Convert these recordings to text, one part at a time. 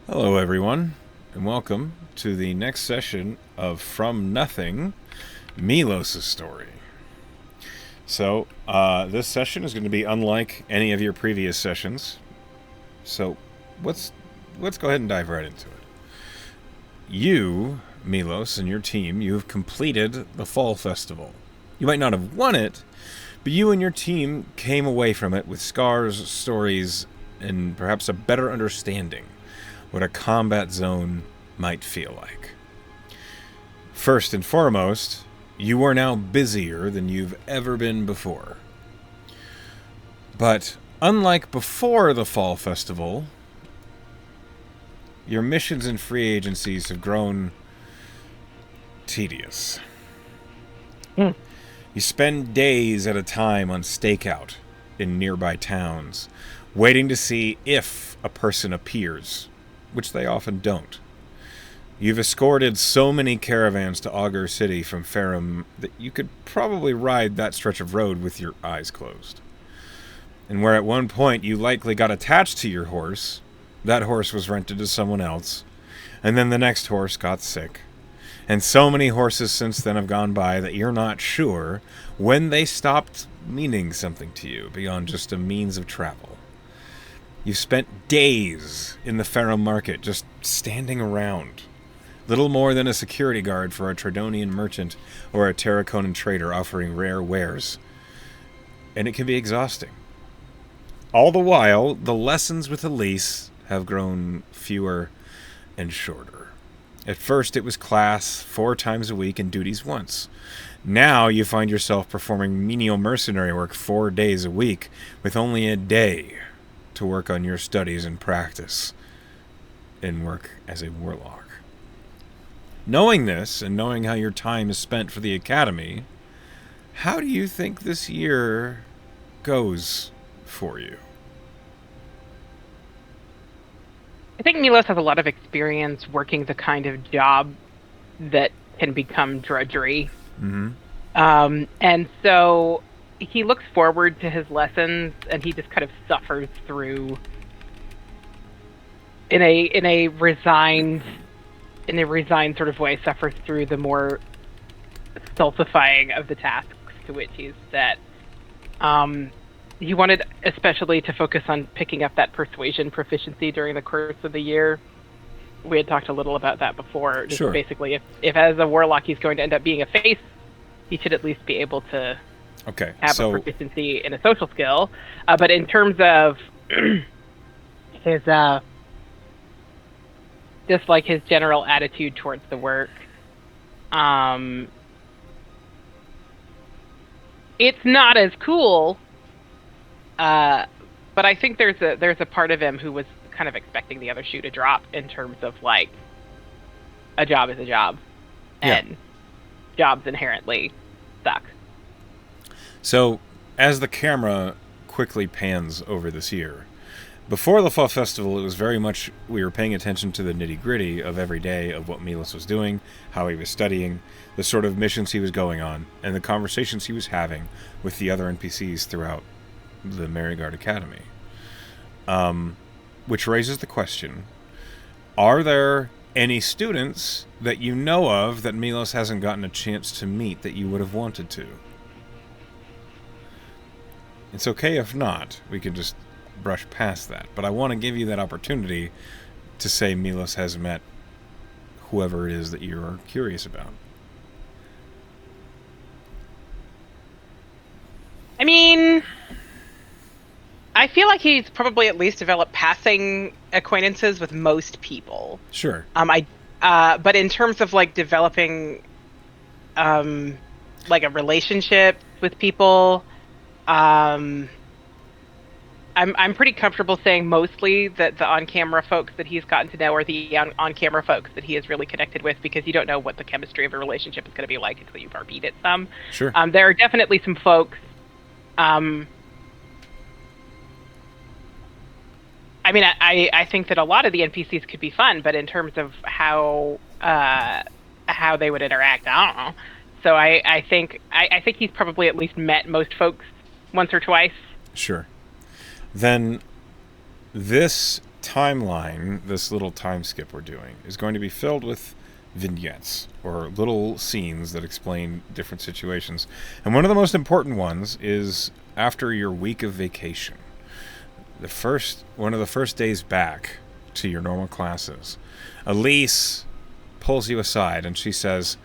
Hello, everyone, and welcome to the next session of From Nothing, Milos' story. This session is going to be unlike any of your previous sessions. So, let's let's go ahead and dive right into it. You, Milos, and your team, you have completed the Fall Festival. You might not have won it, but you and your team came away from it with scars, stories, and perhaps a better understanding what a combat zone might feel like. First and foremost, you are now busier than you've ever been before. But unlike before the Fall Festival, your missions and free agencies have grown tedious. Hmm. You spend days at a time on stakeout in nearby towns, waiting to see if a person appears, which they often don't. You've escorted so many caravans to Augur City from Ferrum that you could probably ride that stretch of road with your eyes closed. And where at one point you likely got attached to your horse, that horse was rented to someone else, and then the next horse got sick. And so many horses since then have gone by that you're not sure when they stopped meaning something to you beyond just a means of travel. You've spent days in the Ferrum market just standing around, little more than a security guard for a Tridonian merchant or a Terraconan trader offering rare wares. And it can be exhausting. All the while, the lessons with Elise have grown fewer and shorter. At first, it was class 4 times a week and duties once. Now you find yourself performing menial mercenary work 4 days a week with only a day to work on your studies and practice and work as a warlock. Knowing this and knowing how your time is spent for the academy, how do you think this year goes for you? I think Milos has a lot of experience working the kind of job that can become drudgery. Mm-hmm. And so he looks forward to his lessons and he just kind of suffers through in a resigned sort of way, suffers through the more stultifying of the tasks to which he's set. He wanted especially to focus on picking up that persuasion proficiency during the course of the year. We had talked a little about that before. Just Sure. basically, if as a warlock he's going to end up being a face, he should at least be able to Okay, have a so proficiency in a social skill. But in terms of his just like his general attitude towards the work, um, it's not as cool. But I think there's a part of him who was kind of expecting the other shoe to drop in terms of like a job is a job, yeah. and jobs inherently suck. So as the camera quickly pans over this year, before the Fall Festival, it was very much we were paying attention to the nitty gritty of every day of what Milos was doing, how he was studying, the sort of missions he was going on, and the conversations he was having with the other NPCs throughout the Merigard Academy. Which raises the question, are there any students that you know of that Milos hasn't gotten a chance to meet that you would have wanted to? It's okay if not. We can just brush past that. But I want to give you that opportunity to say Milos has met whoever it is that you're curious about. I mean, I feel like he's probably at least developed passing acquaintances with most people. Sure. But in terms of like developing, like a relationship with people, um, I'm pretty comfortable saying mostly that the on-camera folks that he's gotten to know are the on-camera folks that he is really connected with, because you don't know what the chemistry of a relationship is going to be like until you've RP'd it some. Sure. There are definitely some folks. I mean, I think that a lot of the NPCs could be fun, but in terms of how they would interact, I don't know. So I think he's probably at least met most folks once or twice. Sure. Then this timeline, this little time skip we're doing, is going to be filled with vignettes, or little scenes that explain different situations. And one of the most important ones is after your week of vacation. One of the first days back to your normal classes, Elise pulls you aside and she says,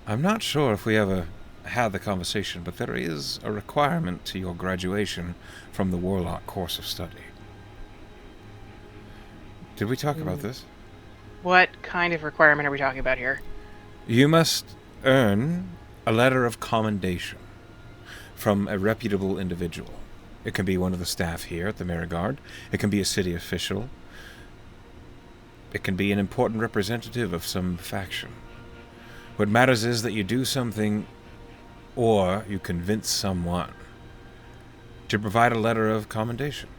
I'm not sure if we ever had the conversation, but there is a requirement to your graduation from the Warlock course of study. Did we talk about this? What kind of requirement are we talking about here? You must earn a letter of commendation from a reputable individual. It can be one of the staff here at the Merigard. It can be a city official. It can be an important representative of some faction. What matters is that you do something, or you convince someone to provide a letter of commendation.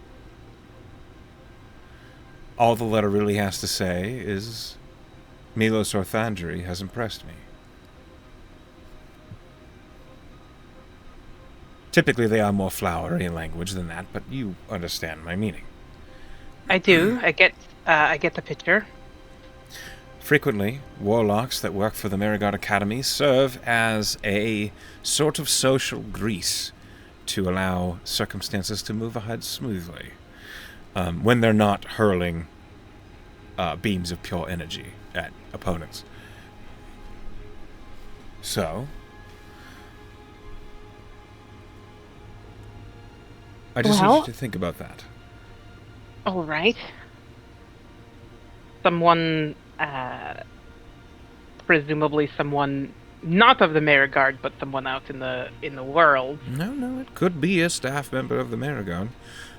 All the letter really has to say is, Milos Orthandri has impressed me. Typically they are more flowery in language than that, but you understand my meaning. I do. I get the picture. Frequently, warlocks that work for the Merigard Academy serve as a sort of social grease to allow circumstances to move ahead smoothly. When they're not hurling beams of pure energy at opponents. So, I just need you to think about that. All right. Someone, presumably someone not of the Merigard, but someone out in the world. No, it could be a staff member of the Merigard.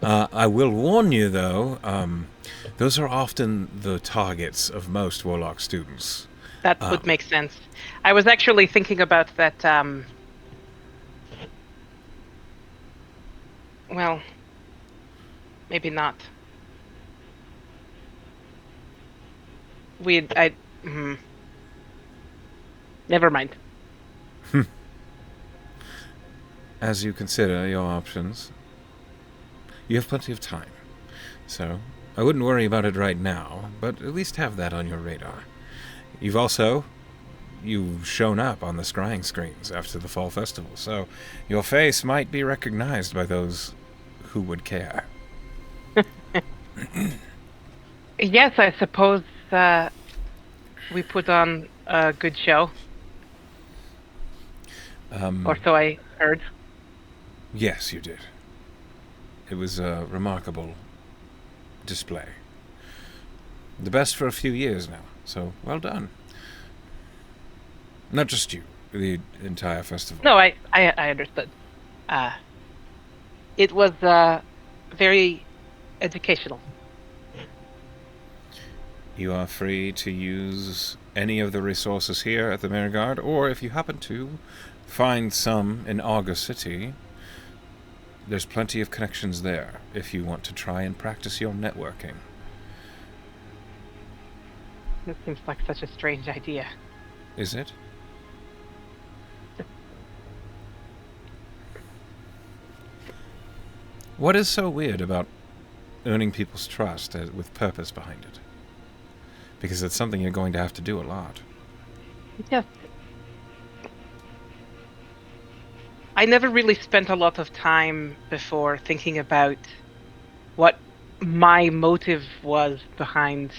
I will warn you, though, those are often the targets of most Warlock students. That would make sense. I was actually thinking about that, well, maybe not. Never mind. As you consider your options, you have plenty of time. So, I wouldn't worry about it right now, but at least have that on your radar. You've shown up on the scrying screens after the fall festival, so your face might be recognized by those who would care. Yes, I suppose we put on a good show. Or so I heard. Yes, you did. It was a remarkable display. The best for a few years now, so well done. Not just you, the entire festival. No, I understood. It was very educational. You are free to use any of the resources here at the Merigard, or if you happen to find some in Augur City, there's plenty of connections there if you want to try and practice your networking. It seems like such a strange idea. Is it? What is so weird about earning people's trust with purpose behind it? Because it's something you're going to have to do a lot. Yes. I never really spent a lot of time before thinking about what my motive was behind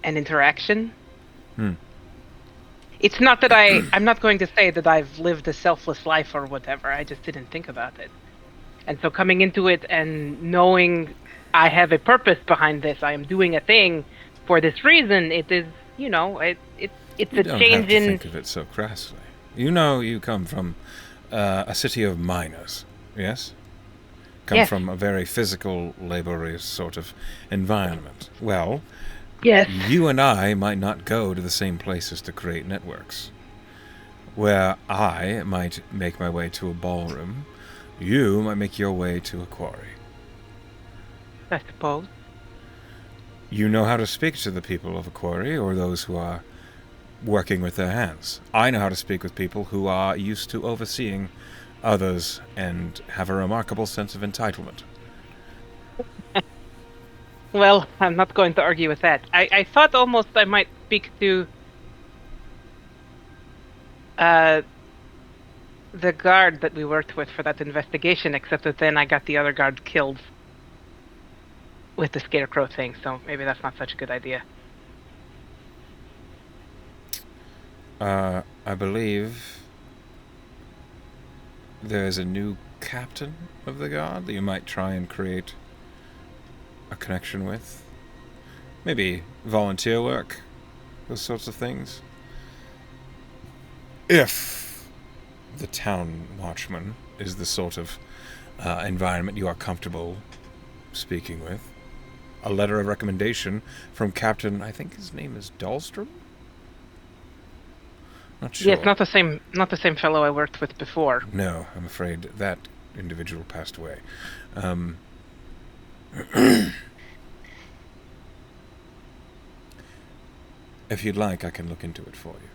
an interaction. It's not that I'm not going to say that I've lived a selfless life or whatever. I just didn't think about it. And so coming into it and knowing I have a purpose behind this, I am doing a thing for this reason, it is, it's a change in... You don't have to think of it so crassly. You know you come from a city of miners, yes? Come from a very physical, laborious sort of environment. Well, yes. You and I might not go to the same places to create networks. Where I might make my way to a ballroom, you might make your way to a quarry. I suppose. You know how to speak to the people of a quarry, or those who are working with their hands. I know how to speak with people who are used to overseeing others and have a remarkable sense of entitlement. Well, I'm not going to argue with that. I thought almost I might speak to uh, the guard that we worked with for that investigation, except that then I got the other guard killed with the scarecrow thing, so maybe that's not such a good idea. I believe there's a new captain of the guard that you might try and create a connection with. Maybe volunteer work, those sorts of things. If the town watchman is the sort of environment you are comfortable speaking with. A letter of recommendation from Captain, I think his name is Dahlstrom? Not sure. Yes, not the same fellow I worked with before. No, I'm afraid that individual passed away. If you'd like, I can look into it for you.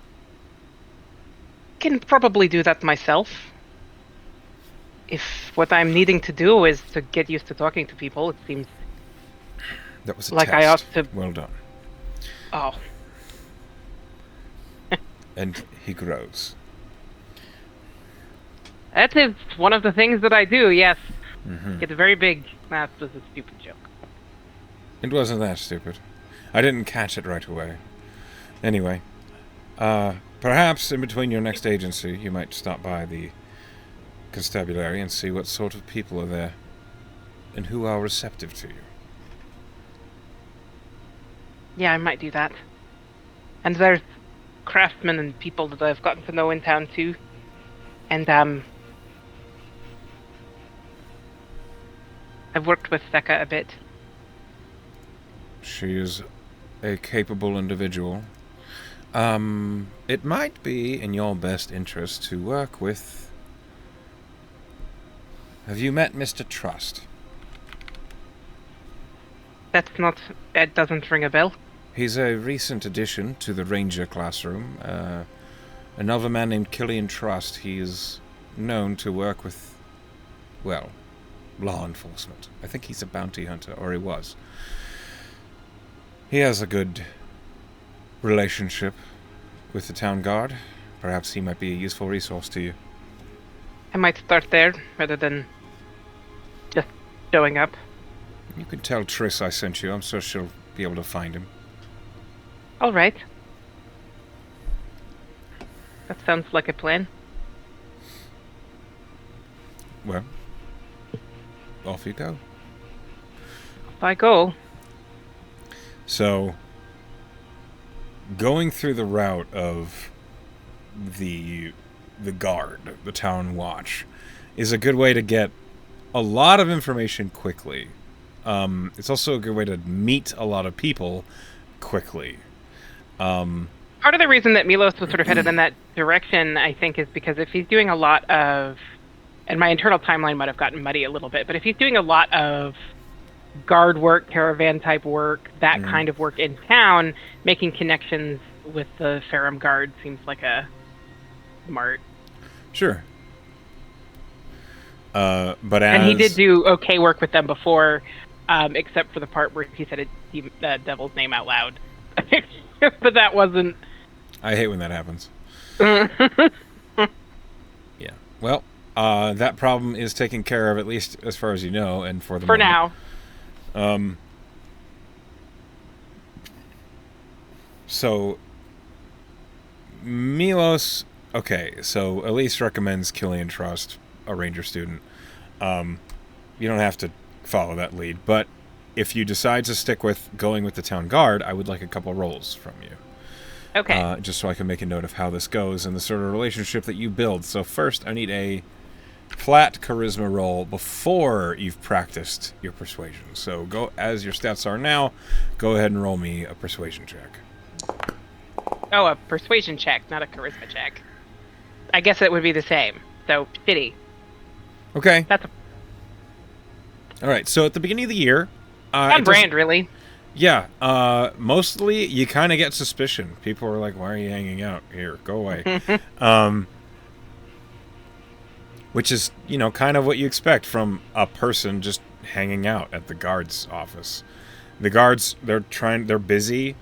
Can probably do that myself. If what I'm needing to do is to get used to talking to people, it seems That was a like test. I ought to. Well done. Oh, And he grows. that is one of the things that I do. Yes, Mm-hmm. it's very big. That was a stupid joke. It wasn't that stupid. I didn't catch it right away. Anyway, perhaps in between your next agency, you might stop by the constabulary and see what sort of people are there and who are receptive to you. Yeah, I might do that. And there's craftsmen and people that I've gotten to know in town too. And I've worked with Seka a bit. She is a capable individual. It might be in your best interest to work with... Have you met Mr. Trust? That doesn't ring a bell. He's a recent addition to the Ranger classroom. Another man named Killian Trust. He is known to work with, well, law enforcement. I think he's a bounty hunter, or he was. He has a good relationship with the town guard. Perhaps he might be a useful resource to you. I might start there rather than just showing up. You can tell Triss I sent you. I'm sure she'll be able to find him. All right. That sounds like a plan. Well, off you go. Off I go. So, going through the route of the guard, the town watch, is a good way to get a lot of information quickly. It's also a good way to meet a lot of people quickly. Part of the reason that Milos was sort of headed in that direction, I think, is because if he's doing a lot of, and my internal timeline might have gotten muddy a little bit, but if he's doing a lot of guard work, caravan type work, that kind of work in town, making connections with the Ferrum Guard seems like a smart. Sure. But And he did do okay work with them before, except for the part where he said the devil's name out loud. But that wasn't... I hate when that happens. Yeah. Well, that problem is taken care of, at least as far as you know, and for the For moment. now. So, Milos... Okay, so Elise recommends Killian Trust, a ranger student. You don't have to follow that lead, but if you decide to stick with going with the town guard, I would like a couple roles from you. Okay. Just so I can make a note of how this goes and the sort of relationship that you build. So first, I need a flat charisma roll before you've practiced your persuasion. So go, as your stats are now, go ahead and roll me a persuasion check. Oh, a persuasion check, not a charisma check. I guess it would be the same. So, shitty. Okay. That's All right. So at the beginning of the year... on brand, really. Yeah, mostly you kind of get suspicion. People are like, why are you hanging out here? Go away. Which is, kind of what you expect from a person just hanging out at the guard's office. The guards, they're busy.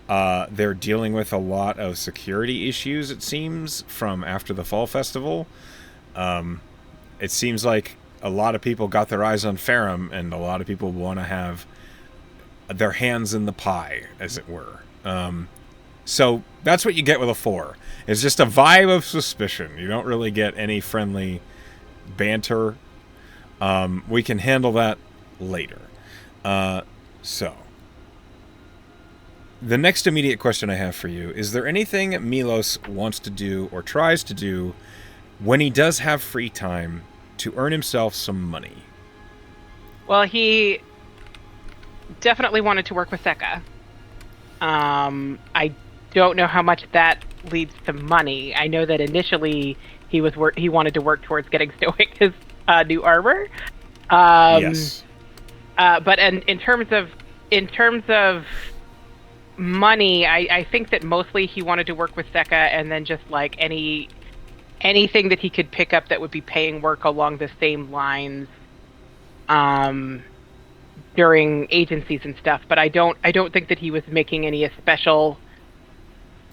They're dealing with a lot of security issues, it seems, from after the Fall Festival. It seems like a lot of people got their eyes on Ferrum, and a lot of people want to have their hands in the pie, as it were. So that's what you get with a 4. It's just a vibe of suspicion. You don't really get any friendly banter. We can handle that later. So, the next immediate question I have for you, is there anything Milos wants to do or tries to do when he does have free time to earn himself some money? Well, he definitely wanted to work with Seka. I don't know how much that leads to money. I know that initially he wanted to work towards getting Stoic his new armor. Yes. But in terms of money, I think that mostly he wanted to work with Seka, and then just like anything that he could pick up that would be paying work along the same lines during agencies and stuff. But I don't think that he was making any special.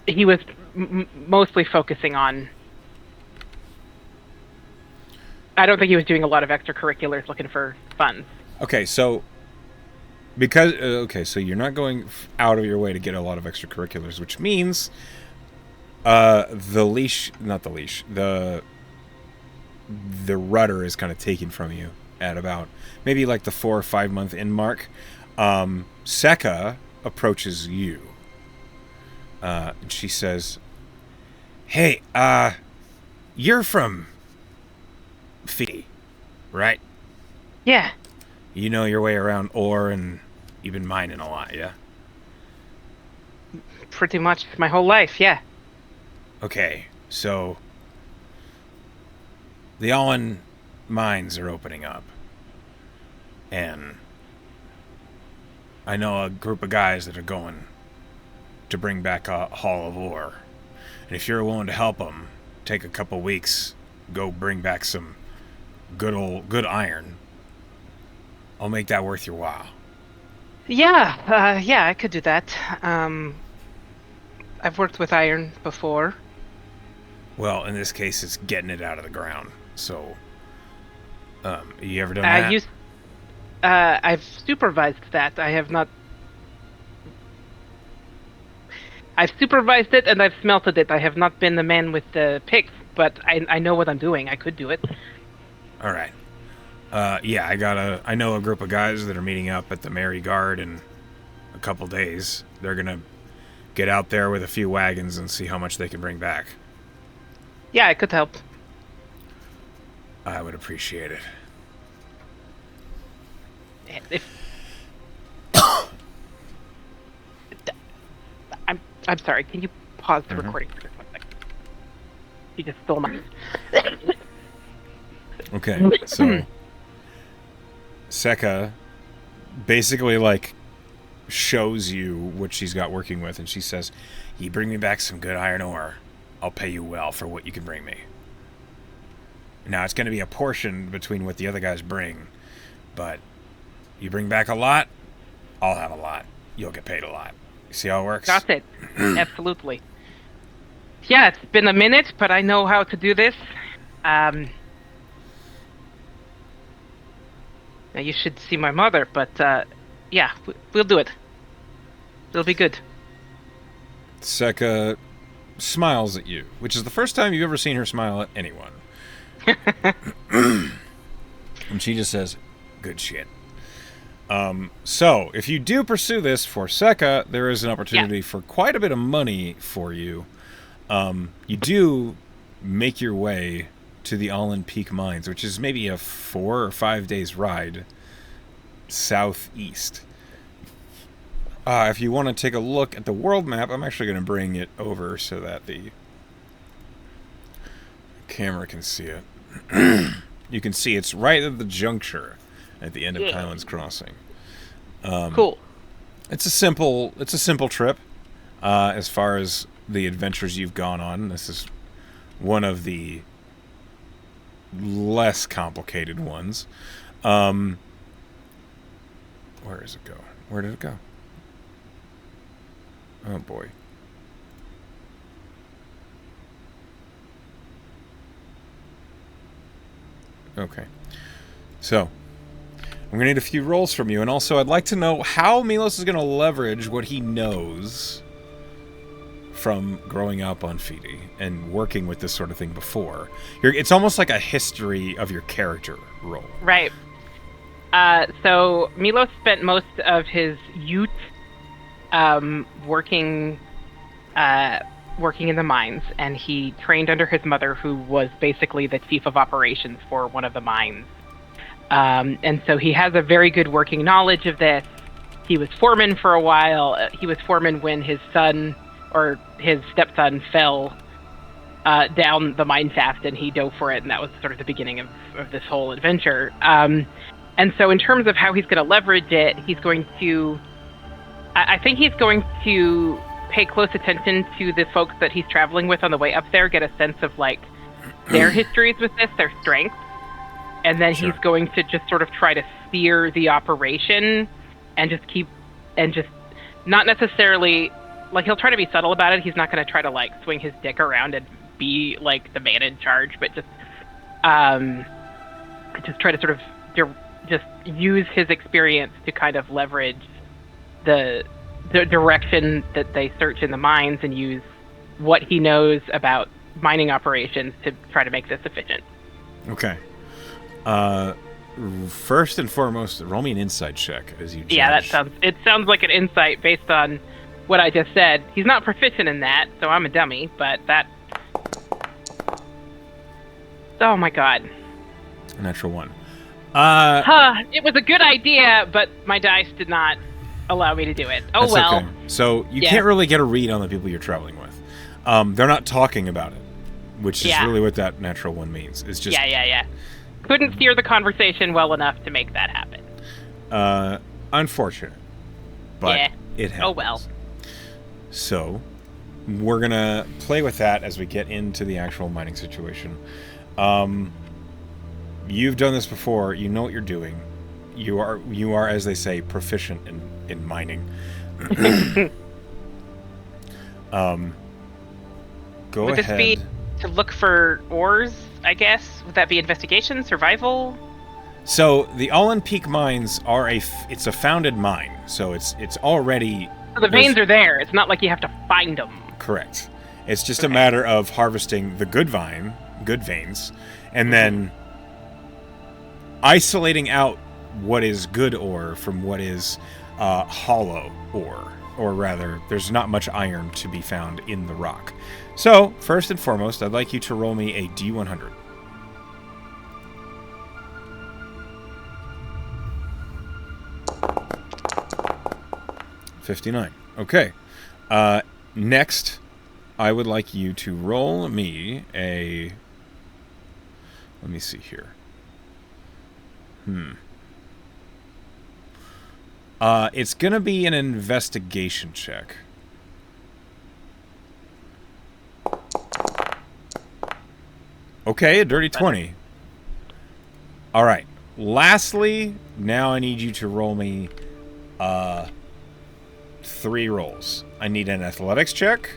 He was mostly focusing on. I don't think he was doing a lot of extracurriculars looking for funds. Okay, so so you're not going out of your way to get a lot of extracurriculars, which means the rudder is kind of taken from you at about maybe like the 4 or 5 month in mark. Seka approaches you. And she says, "Hey, you're from Fee, right? Yeah. You know your way around ore, and you've been mining a lot, yeah? Pretty much my whole life, yeah. Okay, so the Allen mines are opening up, and I know a group of guys that are going to bring back a haul of ore. And if you're willing to help them, take a couple weeks, go bring back some good iron, I'll make that worth your while." Yeah, yeah, I could do that. I've worked with iron before. Well, in this case, it's getting it out of the ground. So, you ever done that? I've supervised that. I have not. I've supervised it and I've smelted it. I have not been the man with the picks, but I know what I'm doing. I could do it. All right. Yeah, I know a group of guys that are meeting up at the Mary Guard in a couple days. They're gonna get out there with a few wagons and see how much they can bring back. Yeah, I could help. I would appreciate it. If I'm sorry. Can you pause the recording for just 1 second? You just stole my. Okay, so Seka basically like shows you what she's got working with, and she says, "You bring me back some good iron ore, I'll pay you well for what you can bring me." Now it's going to be a portion between what the other guys bring, but you bring back a lot, I'll have a lot. You'll get paid a lot. You see how it works? Got it. Absolutely. Yeah, it's been a minute, but I know how to do this. Now you should see my mother, but yeah, we'll do it. It'll be good. Seka smiles at you, which is the first time you've ever seen her smile at anyone. And she just says, "Good shit." So, if you do pursue this for Seka, there is an opportunity for quite a bit of money for you. You do make your way to the Allen Peak Mines, which is maybe a 4 or 5 days ride southeast. If you want to take a look at the world map, I'm actually going to bring it over so that the camera can see it. You can see it's right at the juncture at the end of Kylan's Crossing. Cool. It's a simple trip. As far as the adventures you've gone on, this is one of the less complicated ones. Where does it go? Where did it go? Oh, boy. Okay. So, I'm going to need a few rolls from you, and also I'd like to know how Milos is going to leverage what he knows from growing up on Fidi and working with this sort of thing before. It's almost like a history of your character role. Right. So Milos spent most of his youth working in the mines, and he trained under his mother, who was basically the chief of operations for one of the mines. And so he has a very good working knowledge of this. He was foreman for a while. He was foreman when his son, or his stepson, fell down the mine shaft, and he dove for it, and that was sort of the beginning of this whole adventure. And so in terms of how he's going to leverage it, he's going to... I think he's going to pay close attention to the folks that he's traveling with on the way up there, get a sense of, like, their histories with this, their strengths, and then he's going to just sort of try to steer the operation and just not necessarily... Like, he'll try to be subtle about it. He's not going to try to, like, swing his dick around and be, like, the man in charge, but just try to sort of just use his experience to kind of leverage the direction that they search in the mines, and use what he knows about mining operations to try to make this efficient. Okay. First and foremost, roll me an insight check as you judge. Yeah, it sounds like an insight based on what I just said. He's not proficient in that, so I'm a dummy, but that... Oh my god. A natural 1. It was a good idea, but my dice did not allow me to do it. Oh, that's well. Okay. So you can't really get a read on the people you're traveling with. They're not talking about it, which is really what that natural 1 means. It's just... Yeah. Couldn't steer the conversation well enough to make that happen. Unfortunate. But it happens. Oh, well. So, we're going to play with that as we get into the actual mining situation. You've done this before. You know what you're doing. You are, as they say, proficient in mining. Go Would ahead. Would this be to look for ores, I guess? Would that be investigation, survival? So, the Allen Peak mines are it's a founded mine. So, it's already... So the veins are there. It's not like you have to find them. Correct. It's just a matter of harvesting the good veins, and then isolating out what is good ore from what is hollow ore. Or rather, there's not much iron to be found in the rock. So, first and foremost, I'd like you to roll me a D100. $59. Okay. Next, I would like you to roll me a... Let me see here. It's going to be an investigation check. Okay, a dirty 20. All right. Lastly, now I need you to roll me 3 rolls. I need an athletics check,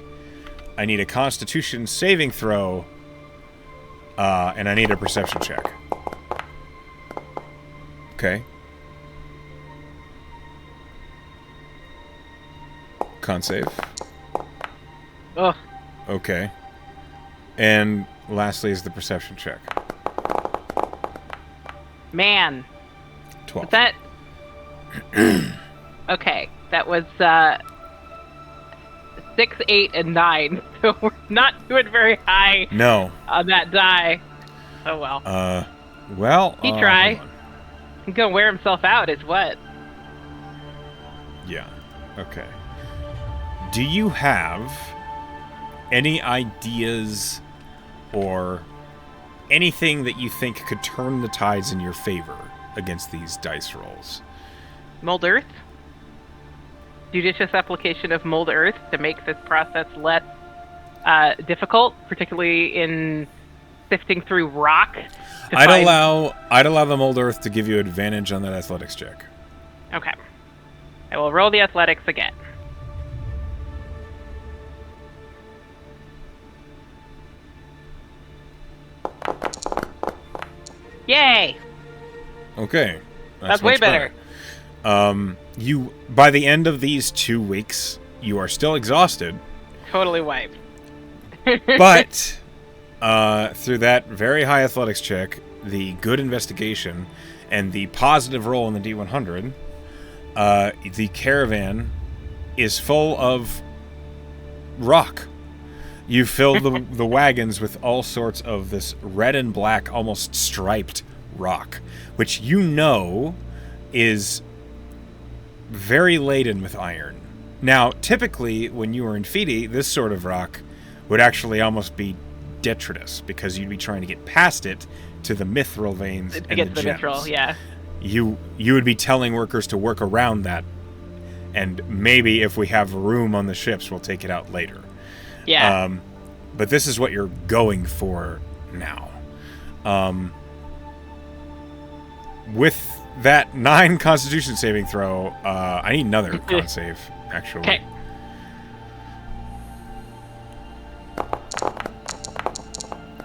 I need a constitution saving throw, and I need a perception check. Okay. Con save. Ugh. Okay. And lastly is the perception check. Man. 12. Was that... Okay. That was 6, 8, and 9. So we're not doing very high on that die. Oh, well. Well... He tried. He's gonna wear himself out is what? Yeah. Okay. Do you have any ideas or anything that you think could turn the tides in your favor against these dice rolls? Mold earth? Judicious application of mold earth to make this process less difficult, particularly in sifting through rock. I'd allow the mold earth to give you advantage on that athletics check. Okay. I will roll the athletics again. Yay! Okay. That's way much better. You, by the end of these 2 weeks, you are still exhausted. Totally wiped. But through that very high athletics check, the good investigation, and the positive roll in the D100, the caravan is full of rock. You fill the wagons with all sorts of this red and black, almost striped rock, which you know is very laden with iron. Now, typically, when you were in Fidi, this sort of rock would actually almost be detritus, because you'd be trying to get past it to the mithril veins to and get the to the gems. mithril, yeah. You would be telling workers to work around that, and maybe if we have room on the ships, we'll take it out later. Yeah. But this is what you're going for now. With that 9 Constitution saving throw, I need another con save, actually. Okay.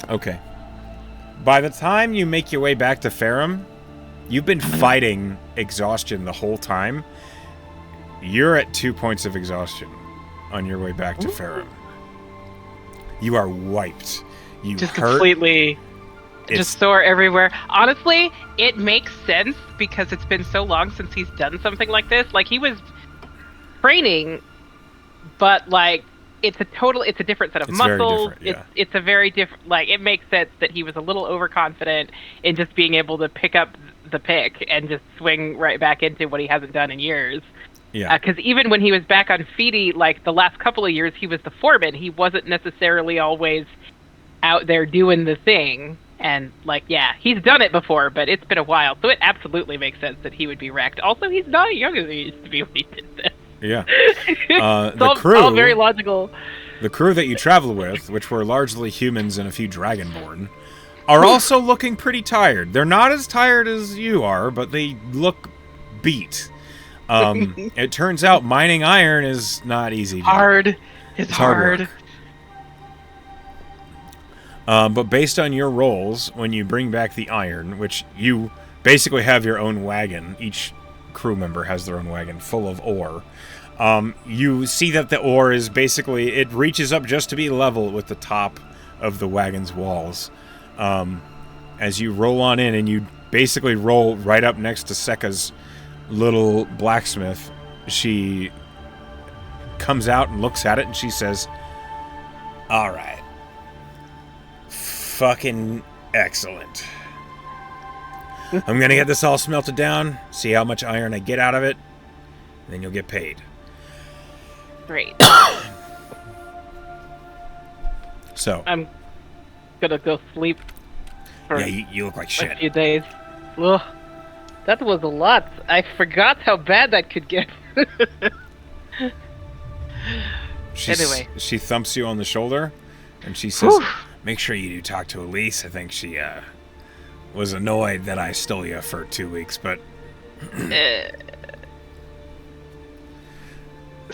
Okay. By the time you make your way back to Ferrum, you've been fighting exhaustion the whole time. You're at 2 points of exhaustion on your way back to Ferrum. You are wiped. You Just hurt. completely... just sore everywhere. Honestly, it makes sense because it's been so long since he's done something like this. Like, he was training, but, like, it's a different set of muscles. It's a very different, like, it makes sense that he was a little overconfident in just being able to pick up the pick and just swing right back into what he hasn't done in years. Yeah. Because even when he was back on Fidi, like, the last couple of years, he was the foreman. He wasn't necessarily always out there doing the thing. And, like, yeah, he's done it before, but it's been a while. So it absolutely makes sense that he would be wrecked. Also, he's not as young as he used to be when he did this. Yeah. The crew, all very logical. The crew that you travel with, which were largely humans and a few dragonborn, are also looking pretty tired. They're not as tired as you are, but they look beat. It turns out mining iron is not easy. It's hard. But based on your rolls, when you bring back the iron, which you basically have your own wagon, each crew member has their own wagon full of ore, you see that the ore is basically, it reaches up just to be level with the top of the wagon's walls. As you roll on in, and you basically roll right up next to Sekka's little blacksmith, she comes out and looks at it, and she says, "All right. Fucking excellent. I'm gonna get this all smelted down, see how much iron I get out of it, and then you'll get paid." Great. So I'm gonna go sleep for you look like shit. a few days. Ugh, that was a lot. I forgot how bad that could get. Anyway. She thumps you on the shoulder, and she says, "Make sure you do talk to Elise. I think she was annoyed that I stole you for 2 weeks, but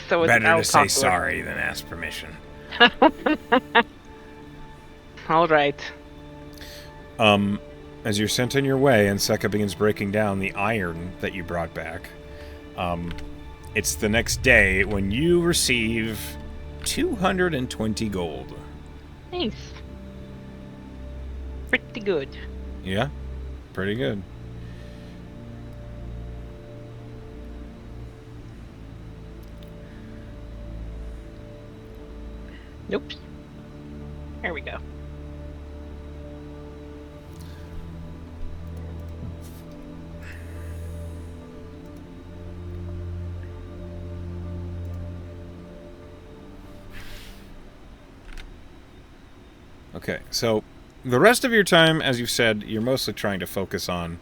so it's better to say sorry than ask permission." All right. As you're sent on your way and Sekka begins breaking down the iron that you brought back, it's the next day when you receive 220 gold. Nice. Pretty good. Yeah, pretty good. Nope. There we go. Okay, so the rest of your time, as you said, you're mostly trying to focus on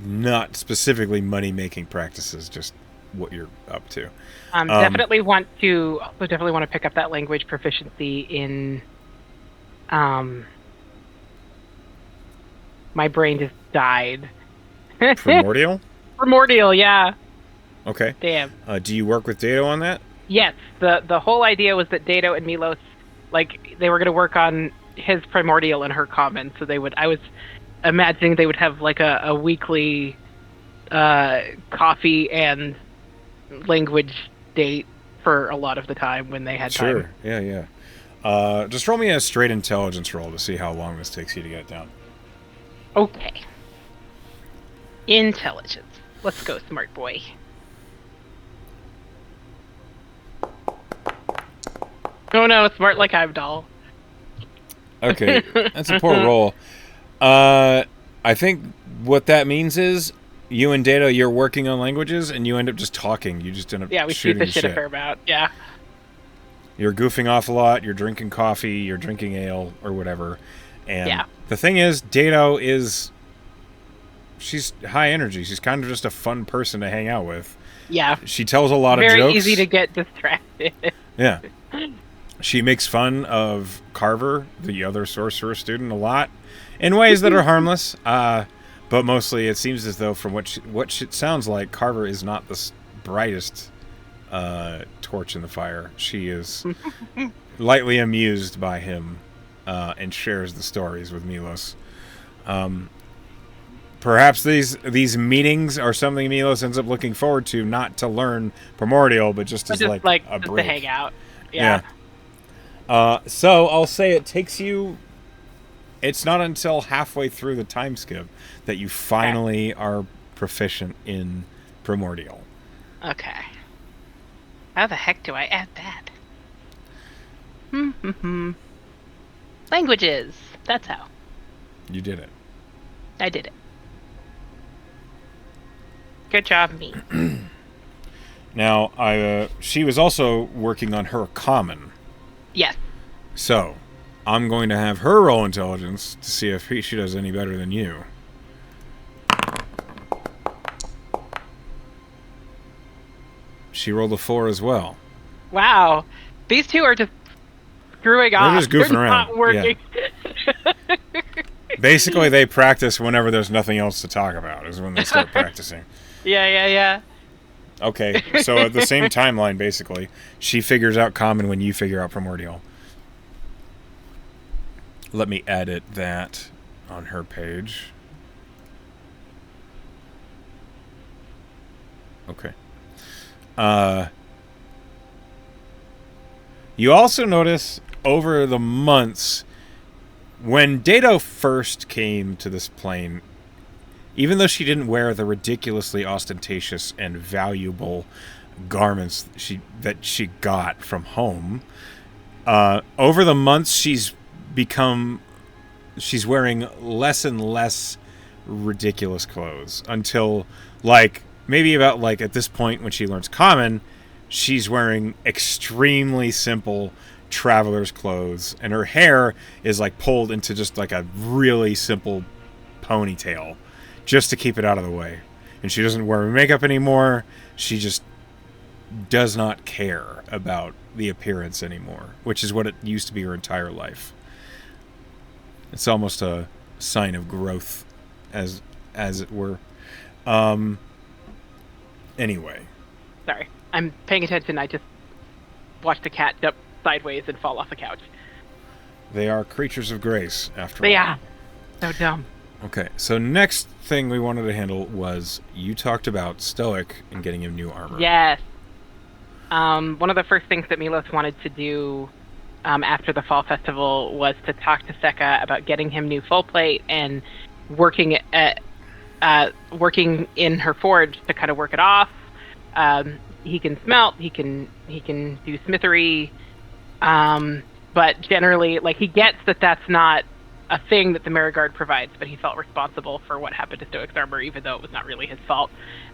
not specifically money-making practices, just what you're up to. Definitely want to pick up that language proficiency in. My brain just died. Primordial? Primordial, yeah. Okay. Damn. Do you work with Dato on that? Yes, the whole idea was that Dato and Milos, like, they were going to work on his primordial and her common. So they would. I was imagining they would have like a weekly coffee and language date for a lot of the time when they had Sure. time. Yeah, yeah. Just roll me a straight intelligence roll to see how long this takes you to get down. Okay. Intelligence. Let's go, smart boy. Oh no, smart like Heimdall. Okay, that's a poor roll. I think what that means is you and Dato, you're working on languages, and you end up just talking. You just end up Yeah, we shoot shooting the the shit a fair amount. Yeah. You're goofing off a lot. You're drinking coffee. You're drinking ale or whatever. And Yeah. the thing is, Dato is... She's high energy. She's kind of just a fun person to hang out with. Yeah. She tells a lot of jokes. Very easy to get distracted. Yeah. She makes fun of Carver, the other sorcerer student, a lot in ways that are harmless. But mostly it seems as though, from what it sounds like, Carver is not the brightest torch in the fire. She is lightly amused by him and shares the stories with Milos. Perhaps these meetings are something Milos ends up looking forward to, not to learn Primordial, but just as like a just break. to hang out. Yeah. So I'll say it takes you... It's not until halfway through the time skip that you finally are proficient in Primordial. Okay. How the heck do I add that? Languages. That's how. You did it. I did it. Good job, me. Now, she was also working on her common. Yes. So, I'm going to have her roll intelligence to see if she does any better than you. She rolled a 4 as well. Wow. These two are just screwing off. They're just goofing They're around. Not working. Yeah. Basically, they practice whenever there's nothing else to talk about, is when they start practicing. Yeah. Okay, so at the same timeline, basically, she figures out common when you figure out primordial. Let me edit that on her page. Okay. You also notice over the months, when Dato first came to this plane, even though she didn't wear the ridiculously ostentatious and valuable garments that she got from home, over the months she's wearing less and less ridiculous clothes until, like, maybe about, like, at this point when she learns common, she's wearing extremely simple traveler's clothes, and her hair is, like, pulled into just, like, a really simple ponytail just to keep it out of the way. And she doesn't wear makeup anymore. She just does not care about the appearance anymore, which is what it used to be her entire life. It's almost a sign of growth, as it were. Anyway. Sorry. I'm paying attention. I just watched a cat jump sideways and fall off a couch. They are creatures of grace, after all. Yeah. So dumb. Okay, so next thing we wanted to handle was you talked about Stoic and getting him new armor. Yes. One of the first things that Milos wanted to do after the fall festival was to talk to Seka about getting him new full plate and working in her forge to kind of work it off. He can smelt, he can do smithery, but generally, like, he gets that that's not a thing that the Marigard provides, but he felt responsible for what happened to Stoic's armor, even though it was not really his fault,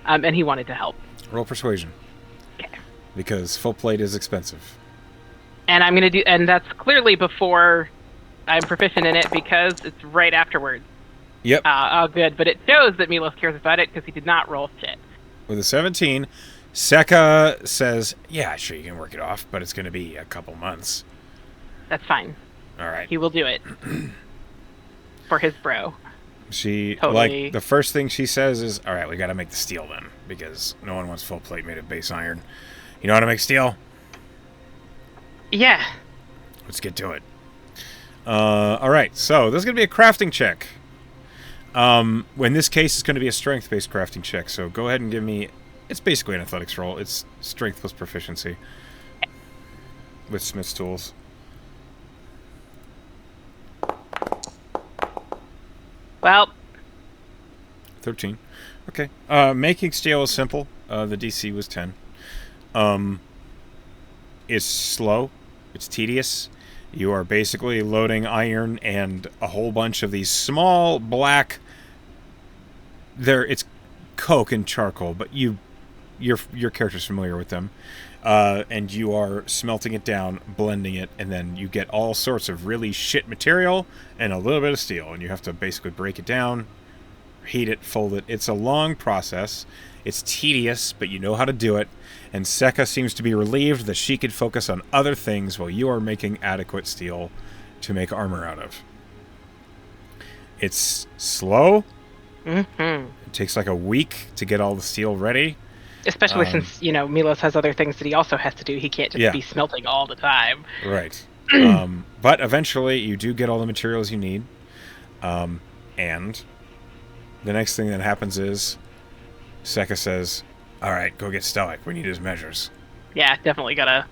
and he wanted to help. Roll persuasion. Okay. Because full plate is expensive. And I'm gonna do, and that's clearly before I'm proficient in it because it's right afterwards. Yep. Oh, good, but it shows that Milos cares about it because he did not roll shit. With a 17, Seka says, yeah, sure, you can work it off, but it's going to be a couple months. That's fine. All right. He will do it. For his bro. She, Totally. like, the first thing she says is, all right, we got to make the steel then, because no one wants full plate made of base iron. You know how to make steel? Yeah. Let's get to it. All right, so this is going to be a crafting check. In this case, it's going to be a strength-based crafting check, so go ahead and give me... It's basically an athletics roll. It's strength plus proficiency with Smith's tools. Well, 13. Okay. Making steel is simple. The DC was 10. It's slow. It's tedious. You are basically loading iron and a whole bunch of these small black... It's coke and charcoal, but your character's familiar with them. And you are smelting it down, blending it, and then you get all sorts of really shit material and a little bit of steel, and you have to basically break it down, heat it, fold it. It's a long process. It's tedious, but you know how to do it, and Sekka seems to be relieved that she could focus on other things while you are making adequate steel to make armor out of. It's slow. mm-hmm. It takes like a week to get all the steel ready. Especially since, Milos has other things that he also has to do. He can't just be smelting all the time. Right. But eventually you do get all the materials you need. And the next thing that happens is Sekka says, all right, go get Stoic. We need his measures. Yeah, definitely gotta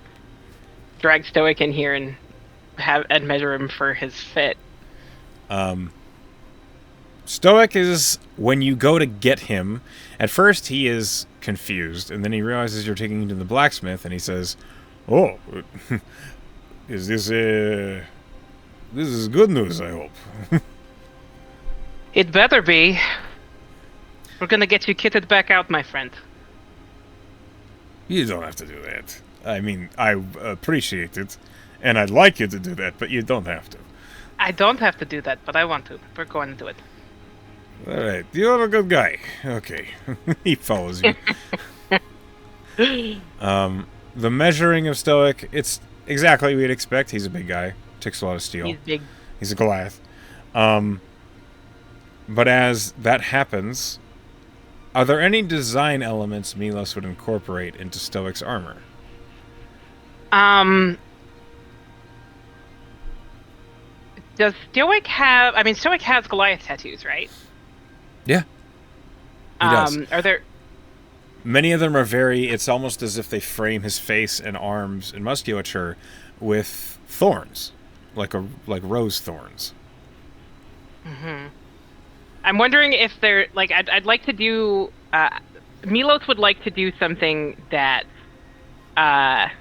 drag Stoic in here and measure him for his fit. Stoic is, when you go to get him, at first he is confused, and then he realizes you're taking him to the blacksmith, and he says, oh, is this is good news, I hope. It better be. We're gonna get you kitted back out, my friend. You don't have to do that. I mean, I appreciate it, and I'd like you to do that, but you don't have to. I don't have to do that, but I want to. We're going to do it. All right, you're a good guy. Okay, he follows you. The measuring of Stoic, it's exactly what you'd expect. He's a big guy, takes a lot of steel. He's big. He's a Goliath. But as that happens, are there any design elements Milos would incorporate into Stoic's armor? Does Stoic have... I mean, Stoic has Goliath tattoos, right? Yeah. He does. Are there... Many of them are it's almost as if they frame his face and arms and musculature with thorns, like rose thorns. Mm-hmm. I'm wondering if they're, like, I'd like to do... Milos would like to do something that... not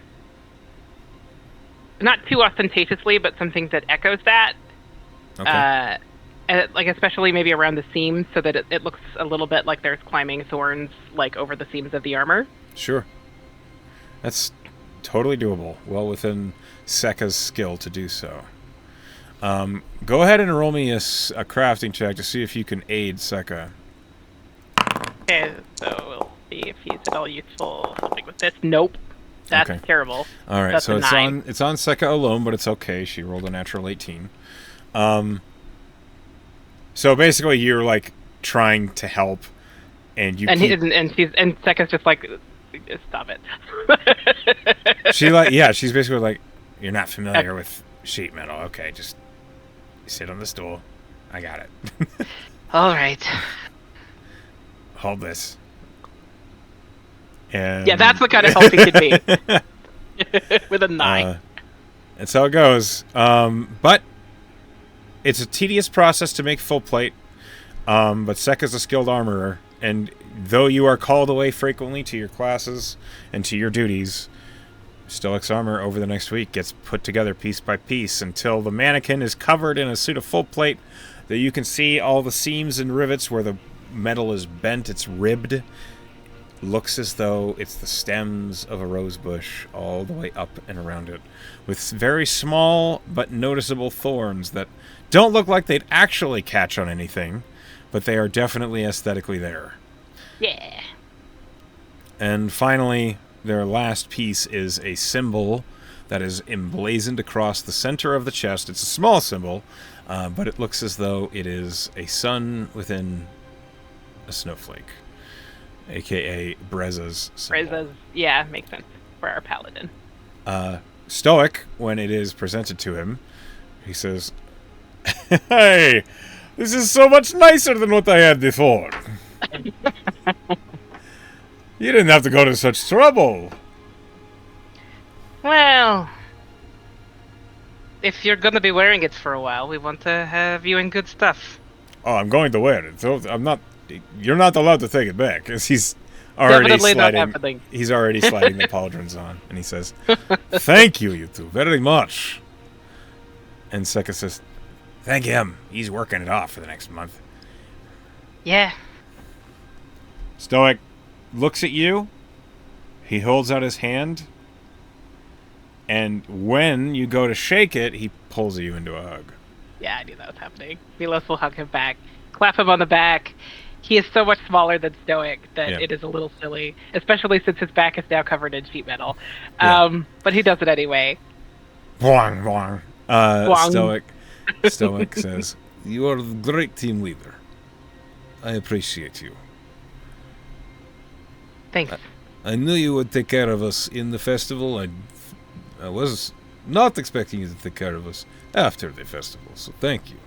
too ostentatiously, but something that echoes that. Okay. Like, especially maybe around the seams, so that it looks a little bit like there's climbing thorns, like, over the seams of the armor. Sure. That's totally doable. Well within Sekka's skill to do so. Go ahead and roll me a crafting check to see if you can aid Sekka. Okay, so we'll see if he's at all useful. Something with this. Nope. That's Okay. terrible. All right, That's so a it's 9. on Sekka alone, but it's okay. She rolled a natural 18. So basically, you're like trying to help, and you And keep... Sekka's just like, stop it. She's basically like, you're not familiar with sheet metal. Okay, just sit on the stool. I got it. All right. Hold this. And Yeah, that's the kind of help he could be. With a 9. That's how it goes. But it's a tedious process to make full plate. But Sekka's a skilled armorer, and though you are called away frequently to your classes and to your duties, Stoic's armor over the next week gets put together piece by piece until the mannequin is covered in a suit of full plate that you can see all the seams and rivets where the metal is bent, it's ribbed. Looks as though it's the stems of a rose bush all the way up and around it, with very small but noticeable thorns that don't look like they'd actually catch on anything, but they are definitely aesthetically there. Yeah. And finally, their last piece is a symbol that is emblazoned across the center of the chest. It's a small symbol, but it looks as though it is a sun within a snowflake, a.k.a. Breza's symbol. Breza's, yeah, makes sense for our paladin. Stoic, when it is presented to him, he says, "Hey, this is so much nicer than what I had before. You didn't have to go to such trouble." Well, if you're gonna be wearing it for a while, we want to have you in good stuff. Oh, I'm going to wear it. So I'm not. You're not allowed to take it back, because he's already Definitely not sliding. happening. He's already sliding the pauldrons on, and he says, "Thank you, you two, very much." And Seka says, "Thank him. He's working it off for the next month." Yeah. Stoic looks at you. He holds out his hand. And when you go to shake it, he pulls you into a hug. Yeah, I knew that was happening. Milos will hug him back, clap him on the back. He is so much smaller than Stoic that Yeah. it is a little silly, especially since his back is now covered in sheet metal. Yeah. But he does it anyway. Boing, boing. Boing. Stoic says, "You are a great team leader. I appreciate you. Thanks. I knew you would take care of us in the festival. I was not expecting you to take care of us after the festival, so thank you."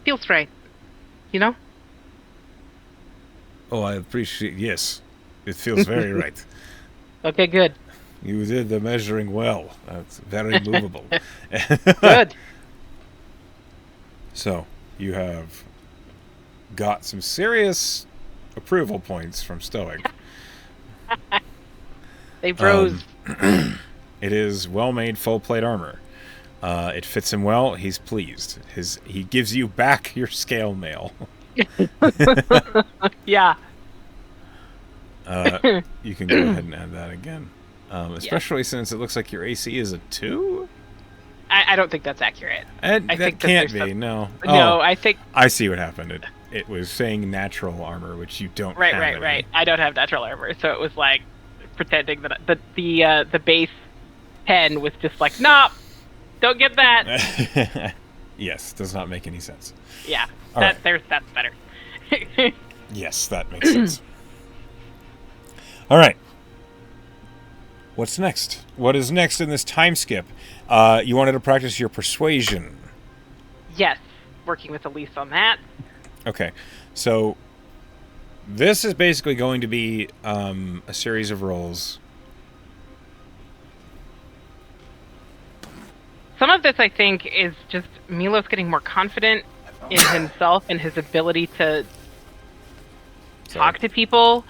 Feels right. You know? Oh, I appreciate. Yes, it feels very right. Okay, good. You did the measuring well. That's very movable. Good. So, you have got some serious approval points from Stoic. They bros. It is well-made full-plate armor. It fits him well. He's pleased. He gives you back your scale mail. Yeah. You can go ahead and add that again. Especially since it looks like your AC is a 2? I don't think that's accurate. And I that think that can't there's be, some- no. No, Oh, I think... I see what happened. It was saying natural armor, which you don't have. Right. I don't have natural armor, so it was like pretending that the base 10 was just like, nah, don't get that. Yes, does not make any sense. Yeah, All that's better. Yes, that makes sense. All right. What's next? What is next in this time skip? You wanted to practice your persuasion. Yes, working with Elise on that. Okay, so this is basically going to be a series of rolls. Some of this, I think, is just Milos getting more confident in himself and his ability to talk to people.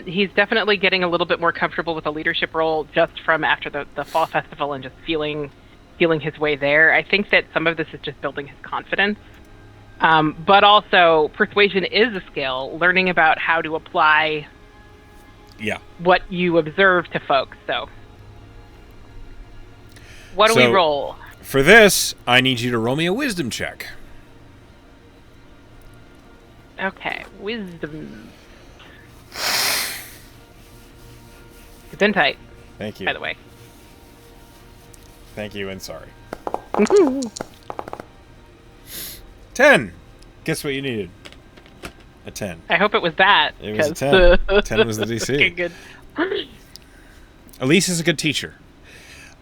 He's definitely getting a little bit more comfortable with a leadership role just from after the fall festival and just feeling his way there. I think that some of this is just building his confidence. But also, persuasion is a skill, learning about how to apply what you observe to folks. So, what do we roll? For this, I need you to roll me a wisdom check. Okay, wisdom. It's in tight, Thank you. by the way. Thank you, and sorry. 10. Guess what you needed? A 10. I hope it was that. It was a 'cause, 10. 10 was the DC. Okay, good. Elise is a good teacher.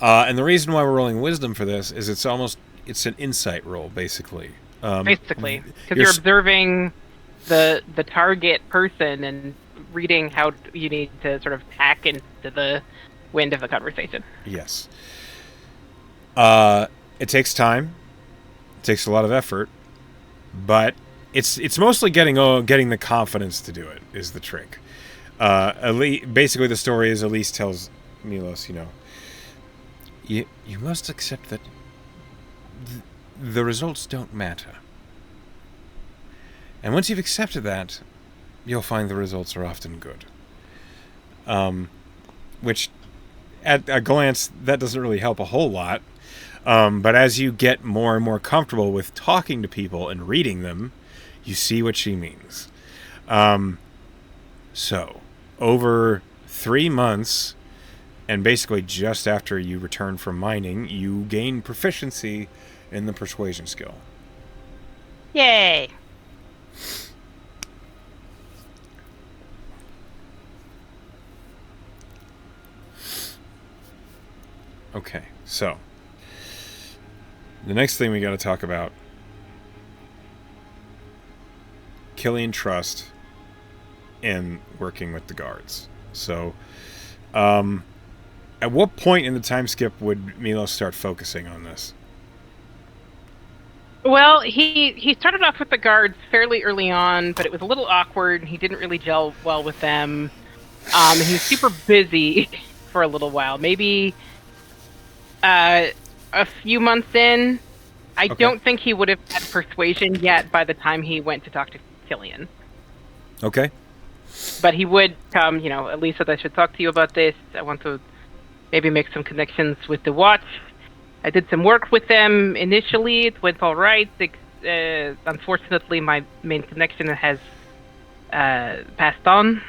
And the reason why we're rolling wisdom for this is it's an insight roll, basically. Basically, because you're you're observing the target person and reading how you need to sort of tack into the wind of the conversation. Yes. It takes time. It takes a lot of effort. But it's mostly getting the confidence to do it is the trick. Basically, the story is Elise tells Milos, you must accept that the results don't matter. And once you've accepted that, you'll find the results are often good. Which, at a glance, that doesn't really help a whole lot. But as you get more and more comfortable with talking to people and reading them, you see what she means. So, over 3 months, and basically just after you return from mining, you gain proficiency in the persuasion skill. Yay! Okay, so the next thing we got to talk about, Killian trust in working with the guards. So, at what point in the time skip would Milos start focusing on this? Well, he started off with the guards fairly early on, but it was a little awkward. He didn't really gel well with them. He was super busy for a little while. Maybe a few months in, I don't think he would have had persuasion yet by the time he went to talk to Killian. Okay. But he would come, Elisa, I should talk to you about this. I want to maybe make some connections with the watch. I did some work with them initially. It went all right. Unfortunately, my main connection has passed on.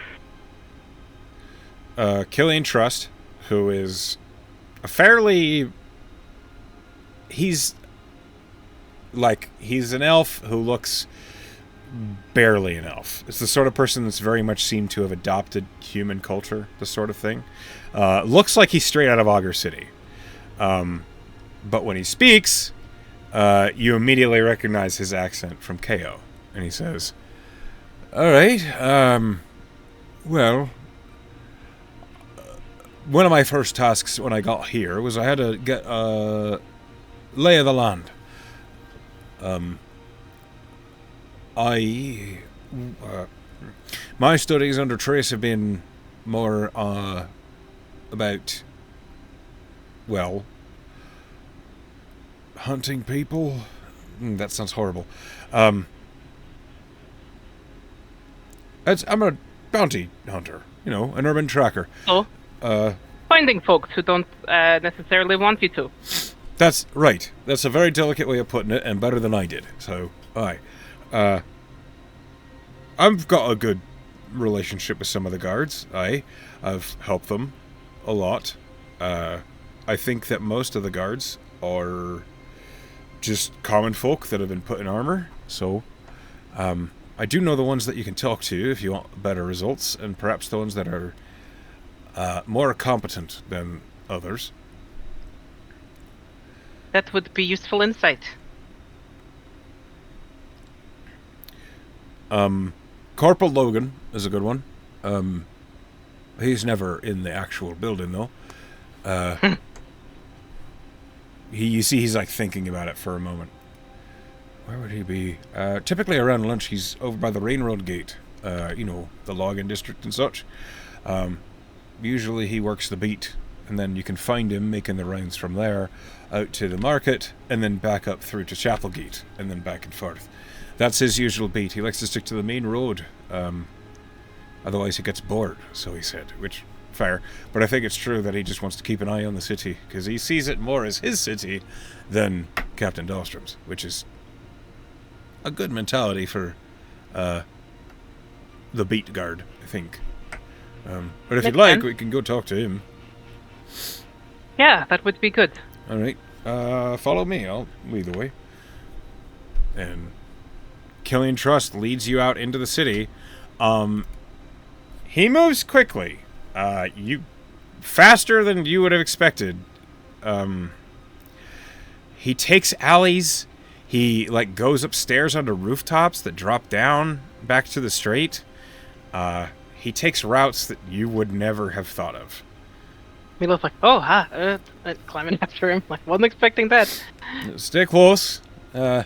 Killian Trust, who is a fairly... He's an elf who looks barely an elf. It's the sort of person that's very much seemed to have adopted human culture, this sort of thing. Looks like he's straight out of Augur City. But when he speaks, you immediately recognize his accent from KO. And he says, all right, well, one of my first tasks when I got here was I had to get a lay of the land. My studies under Trace have been more about, well, hunting people. That sounds horrible. I'm a bounty hunter, an urban tracker. Oh, finding folks who don't necessarily want you to. That's right. That's a very delicate way of putting it, and better than I did. So, aye. I've got a good relationship with some of the guards. I've helped them a lot. I think that most of the guards are just common folk that have been put in armor. So, I do know the ones that you can talk to if you want better results, and perhaps the ones that are more competent than others. That would be useful insight. Corporal Logan is a good one. He's never in the actual building, though. You see he's thinking about it for a moment. Where would he be? Typically around lunch, he's over by the Railroad Gate. The login district and such. Usually he works the beat, and then you can find him making the rounds from there out to the market, and then back up through to Chapelgate, and then back and forth. That's his usual beat. He likes to stick to the main road. Otherwise he gets bored, so he said, which, fair. But I think it's true that he just wants to keep an eye on the city, because he sees it more as his city than Captain Dahlstrom's, which is a good mentality for the beat guard, I think. But if you'd like, we can go talk to him. Yeah, that would be good. All right. Follow me. I'll lead the way. And Killian Trust leads you out into the city. He moves quickly. Faster than you would have expected. He takes alleys. He goes upstairs onto rooftops that drop down back to the straight. He takes routes that you would never have thought of. Milo's climbing after him. Wasn't expecting that. Stay close. I'm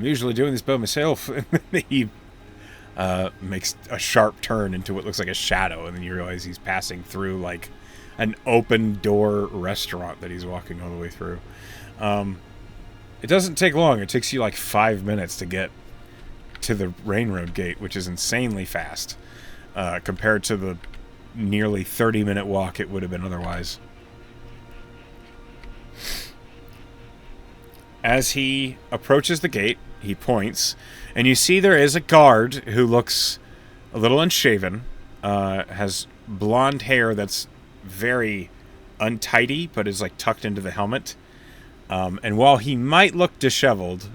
usually doing this by myself. And then he makes a sharp turn into what looks like a shadow, and then you realize he's passing through an open door restaurant that he's walking all the way through. It doesn't take long. It takes you 5 minutes to get to the Railroad Gate, which is insanely fast compared to the nearly 30-minute walk it would have been otherwise. As he approaches the gate, he points, and you see there is a guard who looks a little unshaven, has blonde hair that's very untidy, but is like tucked into the helmet. And while he might look disheveled,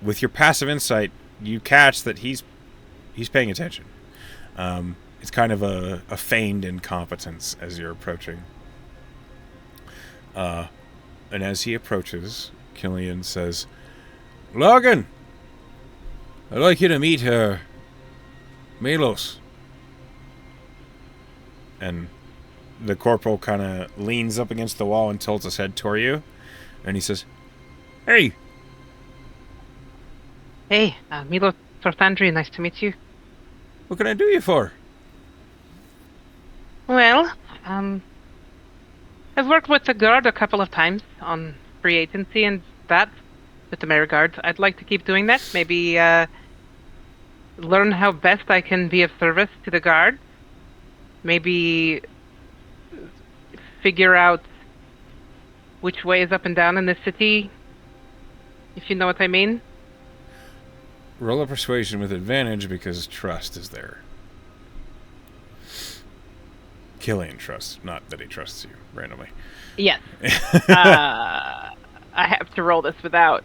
with your passive insight, you catch that he's paying attention. It's kind of a feigned incompetence as you're approaching. And as he approaches, Killian says, "Logan, I'd like you to meet Milos." And the corporal kind of leans up against the wall and tilts his head toward you. And he says, "Hey." Hey, Milos Torthandri, nice to meet you. "What can I do you for?" Well, I've worked with the guard a couple of times on free agency and that, with the Mare Guard. I'd like to keep doing that. Maybe learn how best I can be of service to the guard. Maybe figure out which way is up and down in this city, if you know what I mean. Roll a persuasion with advantage because trust is there. Killian trusts, not that he trusts you randomly. Yes. I have to roll this without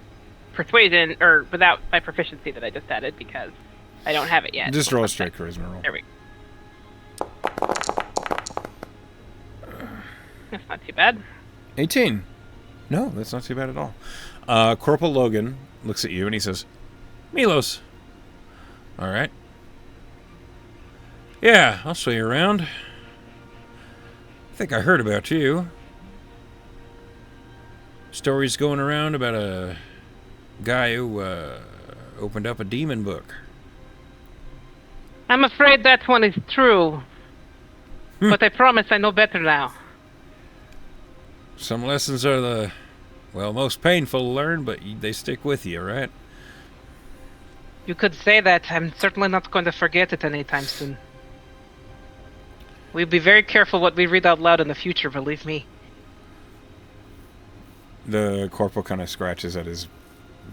persuasion, or without my proficiency that I just added, because I don't have it yet. Just roll a straight charisma roll. There we go. That's not too bad. 18. No, that's not too bad at all. Corporal Logan looks at you and he says, "Milos." "All right. Yeah, I'll show you around. I think I heard about you. Stories going around about a guy who opened up a demon book." I'm afraid that one is true. But I promise I know better now. Some lessons are most painful to learn, but they stick with you, right? You could say that. I'm certainly not going to forget it anytime soon. We'll be very careful what we read out loud in the future, believe me. The corporal kind of scratches at his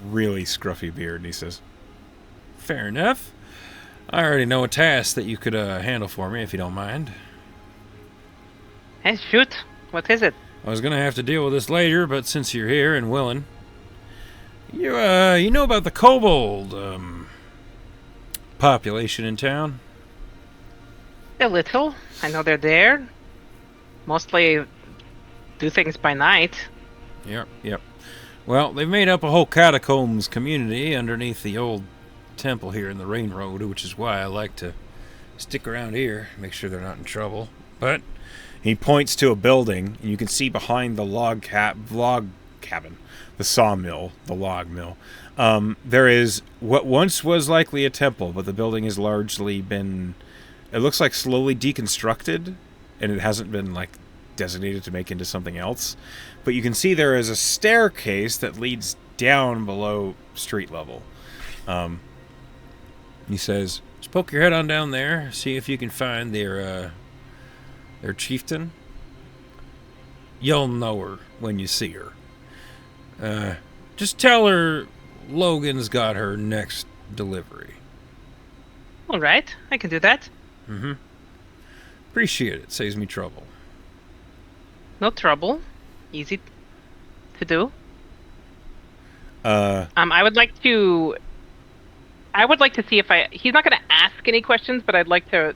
really scruffy beard and he says, "Fair enough. I already know a task that you could handle for me if you don't mind. Hey, shoot. What is it? I was going to have to deal with this later, but since you're here and willing, you know about the kobold population in town?" A little. I know they're there. Mostly do things by night. Yep. Well, they've made up a whole catacombs community underneath the old temple here in the Rain Road, which is why I like to stick around here, make sure they're not in trouble. But he points to a building, and you can see behind the log cabin, the sawmill, the log mill. There is what once was likely a temple, but the building has largely been, it looks like, slowly deconstructed, and it hasn't been like designated to make into something else. But you can see there is a staircase that leads down below street level. He says, "Just poke your head on down there, see if you can find their chieftain. You'll know her when you see her. Just tell her Logan's got her next delivery." All right, I can do that. Mm-hmm. Appreciate it. Saves me trouble. No trouble. Easy to do. I would like to see if he's not going to ask any questions, but I'd like to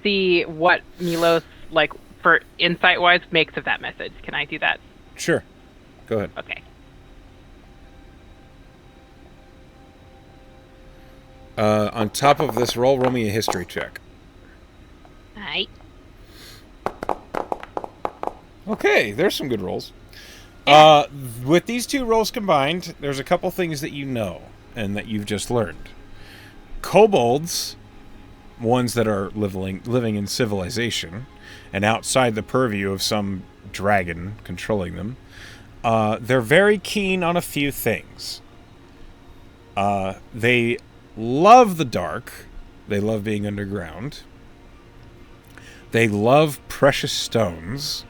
see what Milos, like, for insight-wise, makes of that message. Can I do that? Sure. Go ahead. Okay. On top of this roll me a history check. Alright. Okay, there's some good rolls. With these two rolls combined, there's a couple things that you know and that you've just learned. Kobolds, ones that are living in civilization and outside the purview of some dragon controlling them, they're very keen on a few things. They love the dark. They love being underground. They love precious stones.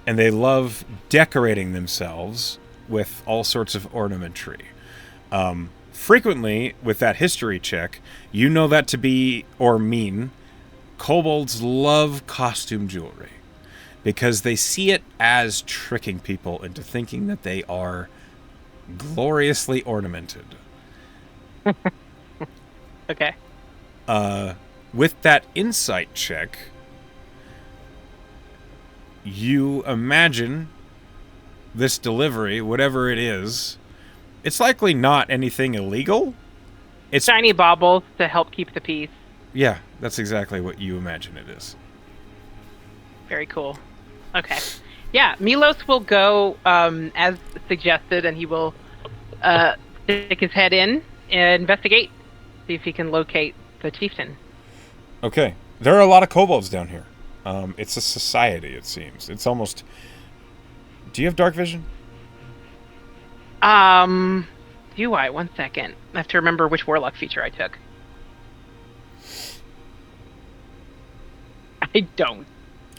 And they love decorating themselves with all sorts of ornamentry. Frequently, with that history check, you know that to be, or mean, kobolds love costume jewelry because they see it as tricking people into thinking that they are gloriously ornamented. Okay. With that insight check, you imagine this delivery, whatever it is, it's likely not anything illegal. It's Shiny baubles to help keep the peace. Yeah, that's exactly what you imagine it is. Very cool. Okay. Yeah, Milos will go as suggested, and he will stick his head in and investigate, see if he can locate the chieftain. Okay. There are a lot of kobolds down here. It's a society, it seems. It's almost... Do you have dark vision? Do I? 1 second. I have to remember which warlock feature I took. I don't.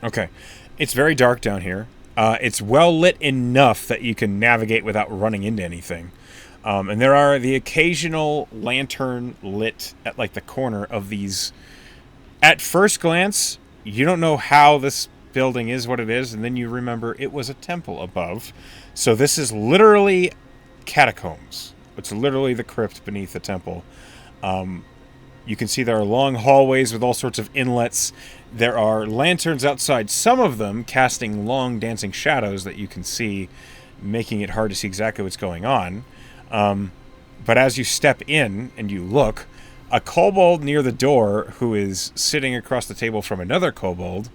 Okay. It's very dark down here. It's well lit enough that you can navigate without running into anything. And there are the occasional lantern lit at like the corner of these. At first glance, you don't know how this building is what it is, and then you remember it was a temple above. So this is literally catacombs. It's literally the crypt beneath the temple. You can see there are long hallways with all sorts of inlets. There are lanterns outside, some of them casting long dancing shadows that you can see, making it hard to see exactly what's going on. But as you step in and you look, a kobold near the door who is sitting across the table from another kobold,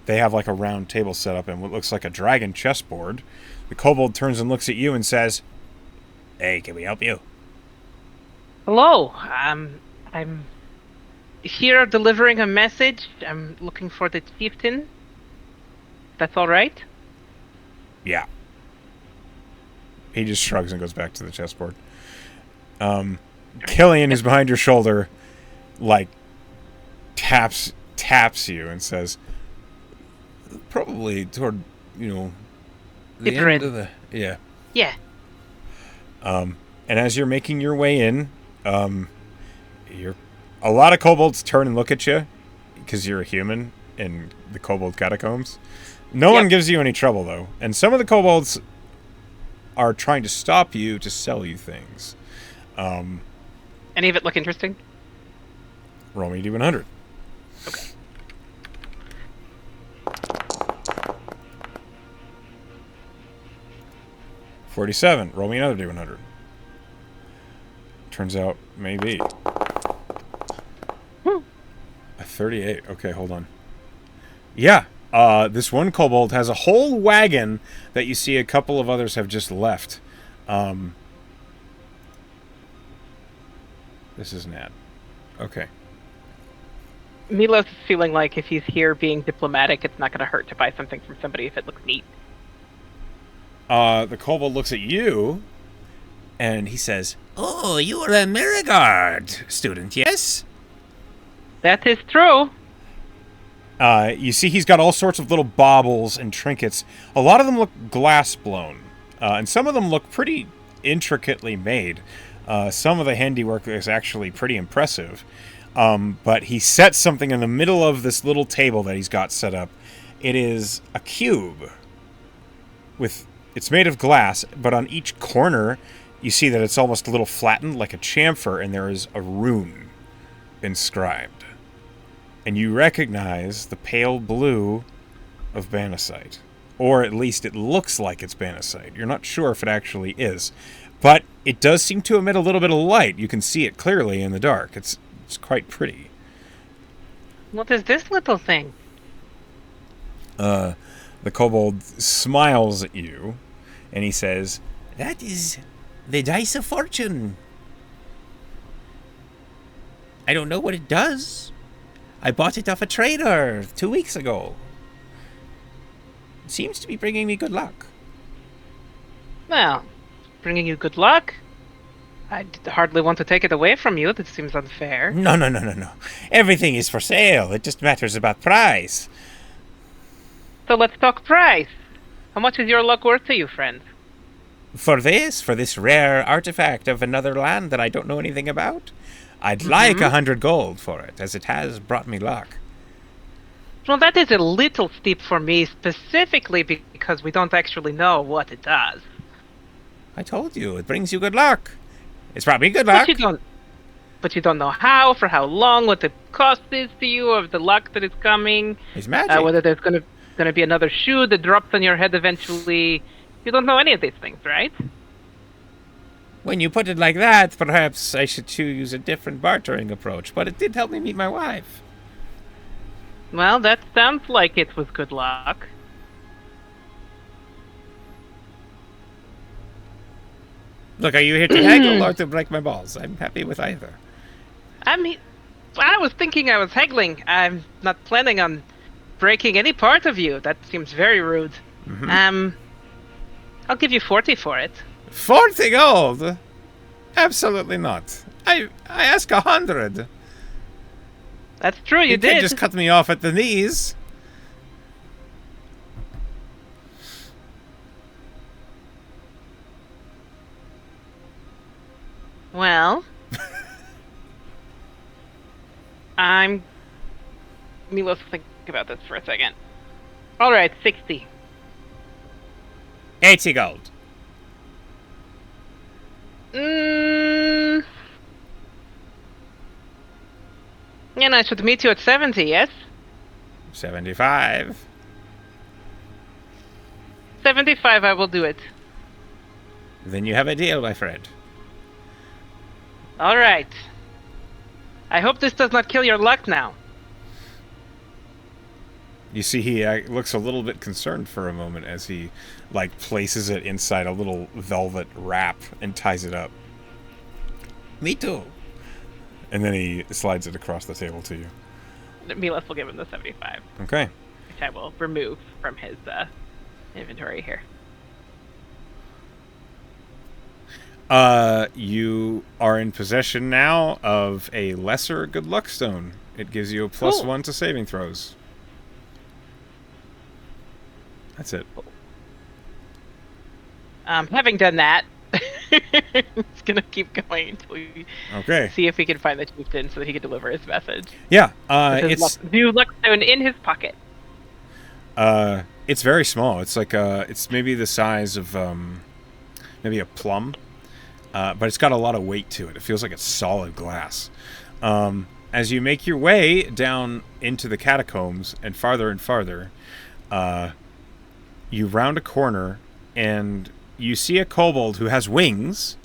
they have like a round table set up and what looks like a dragon chessboard. The kobold turns and looks at you and says, "Hey, can we help you?" Hello. I'm here delivering a message. I'm looking for the chieftain. That's all right? Yeah. He just shrugs and goes back to the chessboard. Killian, who's behind your shoulder, like taps you and says, "Probably toward, the Deeper end in. of the yeah." Yeah. And as you're making your way in, a lot of kobolds turn and look at you because you're a human in the kobold catacombs. No one gives you any trouble though, and some of the kobolds are trying to stop you to sell you things. Any of it look interesting? Roll me D100. Okay. $47. Roll me another D100. Turns out, maybe. A 38. Okay, hold on. Yeah, this one kobold has a whole wagon that you see a couple of others have just left. This is Nat. Okay. Milos is feeling like if he's here being diplomatic, it's not going to hurt to buy something from somebody if it looks neat. The kobold looks at you, and he says, "Oh, you are a Miragard student, yes?" That is true. You see he's got all sorts of little baubles and trinkets. A lot of them look glass blown, and some of them look pretty intricately made. Some of the handiwork is actually pretty impressive. But he sets something in the middle of this little table that he's got set up. It is a cube. It's made of glass, but on each corner you see that it's almost a little flattened like a chamfer, and there is a rune inscribed. And you recognize the pale blue of Banasite. Or at least it looks like it's Banasite. You're not sure if it actually is. But it does seem to emit a little bit of light. You can see it clearly in the dark. It's quite pretty. What is this little thing? The kobold smiles at you, and he says, "That is the Dice of Fortune. I don't know what it does. I bought it off a trader 2 weeks ago. It seems to be bringing me good luck." Well, bringing you good luck. I hardly want to take it away from you. That seems unfair. No. Everything is for sale. It just matters about price. So let's talk price. How much is your luck worth to you, friend? For this rare artifact of another land that I don't know anything about, I'd like 100 gold for it, as it has brought me luck. Well, that is a little steep for me, specifically because we don't actually know what it does. I told you, it brings you good luck. It's brought me good luck. But you don't know how, for how long, what the cost is to you of the luck that is coming. It's magic. Whether there's gonna be another shoe that drops on your head eventually. You don't know any of these things, right? When you put it like that, perhaps I should choose a different bartering approach, but it did help me meet my wife. Well, that sounds like it was good luck. Look, are you here to haggle or to break my balls? I'm happy with either. I was thinking I was haggling. I'm not planning on breaking any part of you. That seems very rude. I'll give you 40 for it. 40 gold? Absolutely not. I ask 100. That's true, you did. Can't just cut me off at the knees. Well, Milos, think about this for a second. All right, 60. 80 gold. And I should meet you at 70, yes? 75. 75, I will do it. Then you have a deal, my friend. All right. I hope this does not kill your luck now. You see, he looks a little bit concerned for a moment as he, places it inside a little velvet wrap and ties it up. Me too. And then he slides it across the table to you. Milos will give him the 75. Okay. Which I will remove from his inventory here. You are in possession now of a lesser good luck stone. It gives you a +1 to saving throws. That's it. Having done that, it's gonna keep going until we see if we can find the chieftain so that he can deliver his message. Yeah, it's new luck stone in his pocket. It's very small. It's it's maybe the size of maybe a plum, but it's got a lot of weight to it. It feels like it's solid glass. As you make your way down into the catacombs and farther, you round a corner and you see a kobold who has wings,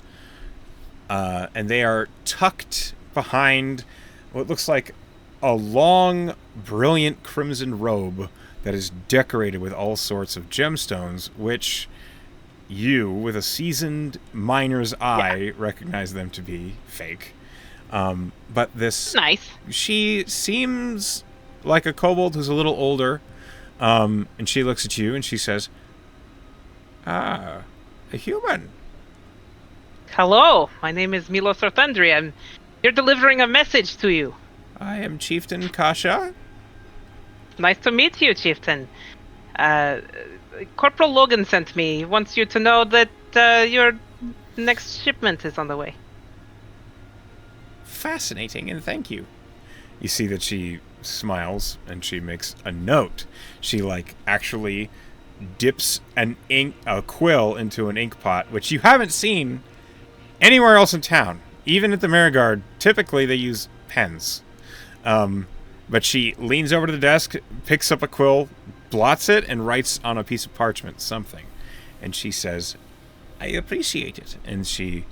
and they are tucked behind what looks like a long, brilliant crimson robe that is decorated with all sorts of gemstones, which you, with a seasoned miner's eye, recognize them to be fake. But this... Nice. She seems like a kobold who's a little older, and she looks at you and she says, "Ah, a human." Hello, my name is Milos Orthandri. I'm here delivering a message to you. I am Chieftain Kasha. Nice to meet you, Chieftain. Corporal Logan sent me. He wants you to know that your next shipment is on the way. Fascinating, and thank you. You see that she smiles and she makes a note. She actually dips a quill into an ink pot, which you haven't seen anywhere else in town. Even at the Marigard, typically they use pens. But she leans over to the desk, picks up a quill, blots it, and writes on a piece of parchment something. And she says, "I appreciate it." And she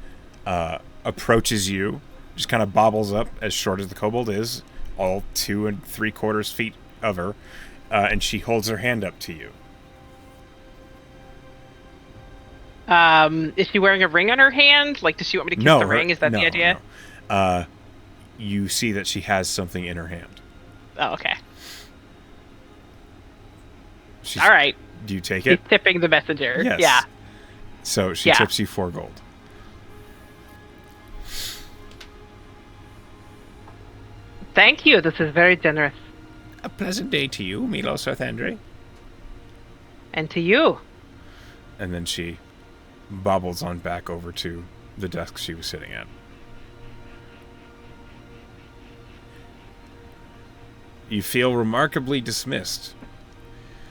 approaches you, just kind of bobbles up, as short as the kobold is, all 2 3/4 feet of her, and she holds her hand up to you. Is she wearing a ring on her hand? Does she want me to kiss the ring? Is that the idea? No. You see that she has something in her hand. Oh, okay. All right. Do you take it? He's tipping the messenger. Yes. Yeah. So she tips you 4 gold. Thank you. This is very generous. A pleasant day to you, Milos Orthandri. And to you. And then she bobbles on back over to the desk she was sitting at. you feel remarkably dismissed.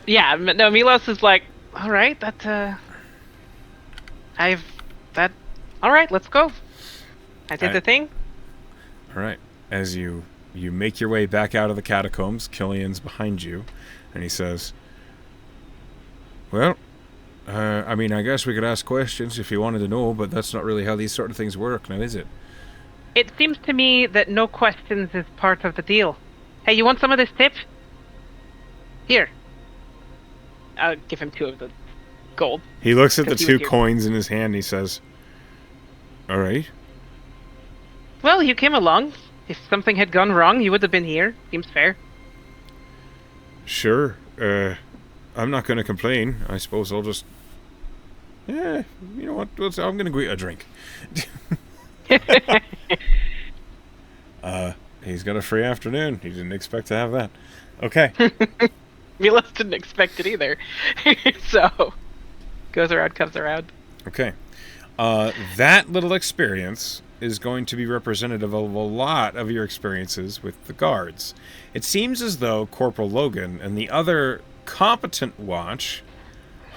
Yeah, no, Milos is like, all right, all right, let's go. I did the thing. All right. As you make your way back out of the catacombs, Killian's behind you, and he says, well, I mean, I guess we could ask questions if you wanted to know, but that's not really how these sort of things work now, is it? It seems to me that no questions is part of the deal. Hey, you want some of this tip? Here. I'll give him 2 of the gold. He looks at the 2 coins in his hand and he says, all right. Well, you came along. If something had gone wrong, you would have been here. Seems fair. Sure. I'm not going to complain. I suppose I'll just... you know what? I'm going to go eat a drink. He's got a free afternoon. He didn't expect to have that. Okay. Milos didn't expect it either. So, goes around, comes around. Okay. That little experience is going to be representative of a lot of your experiences with the guards. It seems as though Corporal Logan and the other competent watch,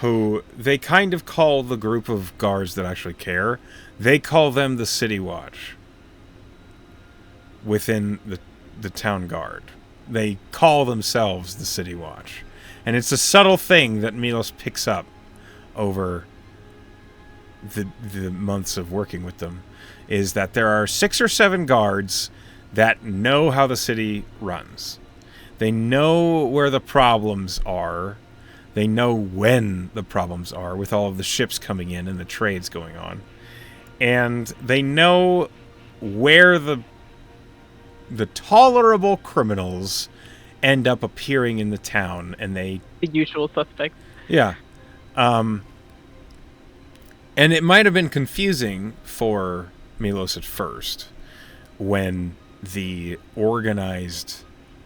who they kind of call the group of guards that actually care, they call them the City Watch within the town guard. They call themselves the City Watch. And it's a subtle thing that Milos picks up over the months of working with them, is that there are 6 or 7 guards that know how the city runs. They know where the problems are. They know when the problems are, with all of the ships coming in and the trades going on. And they know where the tolerable criminals end up appearing in the town, and the usual suspects. Yeah. And it might have been confusing for Milos at first when the organized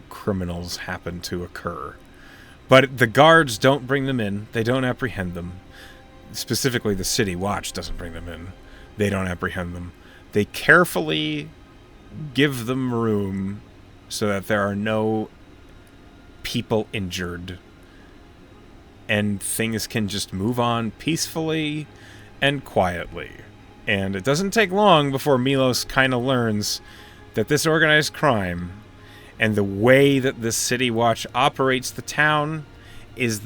criminals happen to occur. But the guards don't bring them in. They don't apprehend them. Specifically, the City Watch doesn't bring them in. They don't apprehend them. They carefully give them room so that there are no people injured, and things can just move on peacefully and quietly. And it doesn't take long before Milos kind of learns that this organized crime and the way that the City Watch operates the town is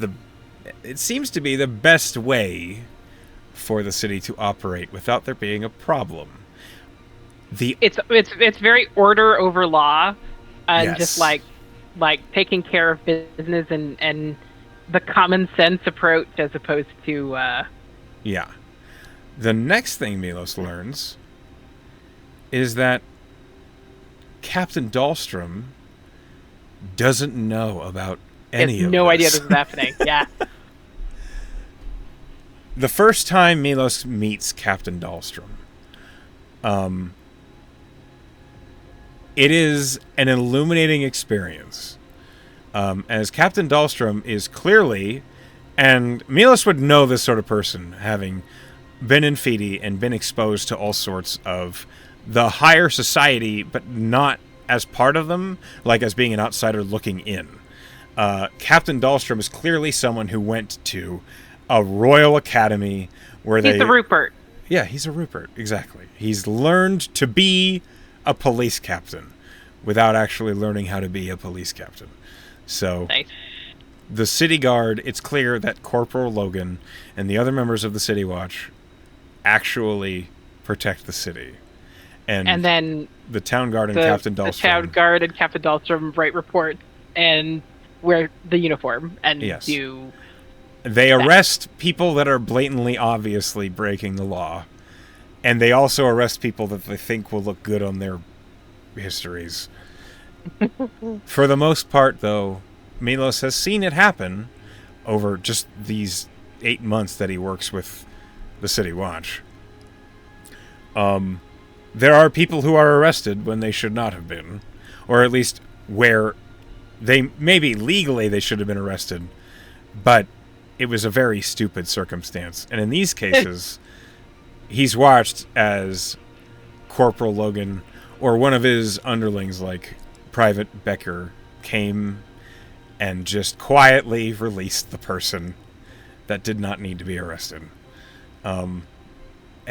it seems to be the best way for the city to operate without there being a problem. It's very order over law, and Yes. just like taking care of business and the common sense approach as opposed to Yeah. The next thing Milos learns is that Captain Dahlstrom doesn't know about any has of no this. idea this is happening. Yeah. The first time Milos meets Captain Dahlstrom, it is an illuminating experience. As Captain Dahlstrom is clearly, and Milos would know this sort of person, having been in Fidi and been exposed to all sorts of the higher society, but not as part of them, like as being an outsider looking in. Captain Dahlstrom is clearly someone who went to a royal academy where He's the Rupert. Yeah, he's a Rupert, exactly. He's learned to be a police captain without actually learning how to be a police captain. So, Nice. the City Guard, it's clear that Corporal Logan and the other members of the City Watch actually protect the city. And then the Town Guard and Captain Dahlstrom. The Town Guard and Captain Dahlstrom write reports and wear the uniform and Yes. do... They arrest people that are blatantly, obviously breaking the law. And they also arrest people that they think will look good on their histories. For the most part, though, Milos has seen it happen over just these 8 months that he works with the City Watch. There are people who are arrested when they should not have been. Or at least where they, maybe legally they should have been arrested, but it was a very stupid circumstance. And in these cases, he's watched as Corporal Logan or one of his underlings like Private Becker came and just quietly released the person that did not need to be arrested. And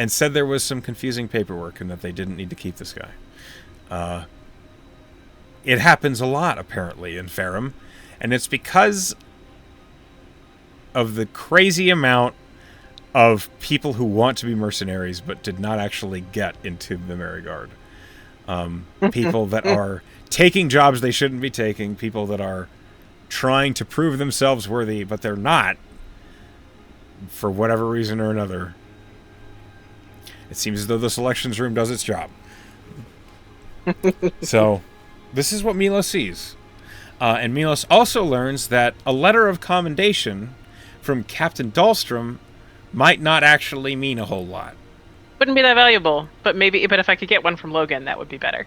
said there was some confusing paperwork and that they didn't need to keep this guy. It happens a lot, apparently, in Ferrum, and it's because of the crazy amount of people who want to be mercenaries but did not actually get into the Merryguard. People that are taking jobs they shouldn't be taking, people that are trying to prove themselves worthy, but they're not, for whatever reason or another. It seems as though the selections room does its job. So, this is what Milos sees. And Milos also learns that a letter of commendation from Captain Dahlstrom might not actually mean a whole lot. Wouldn't be that valuable, but if I could get one from Logan, that would be better.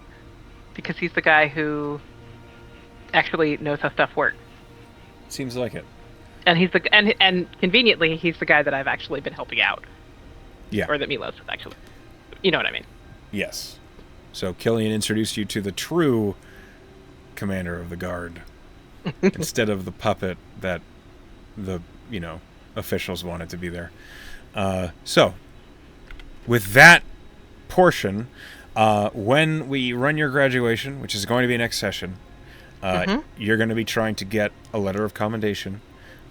Because he's the guy who actually knows how stuff works. Seems like it. And he's and conveniently, he's the guy that I've actually been helping out. Yeah. Or that Milos has actually. You know what I mean? Yes. So Killian introduced you to the true commander of the guard instead of the puppet that the, officials wanted to be there. So, with that portion, when we run your graduation, which is going to be next session, you're going to be trying to get a letter of commendation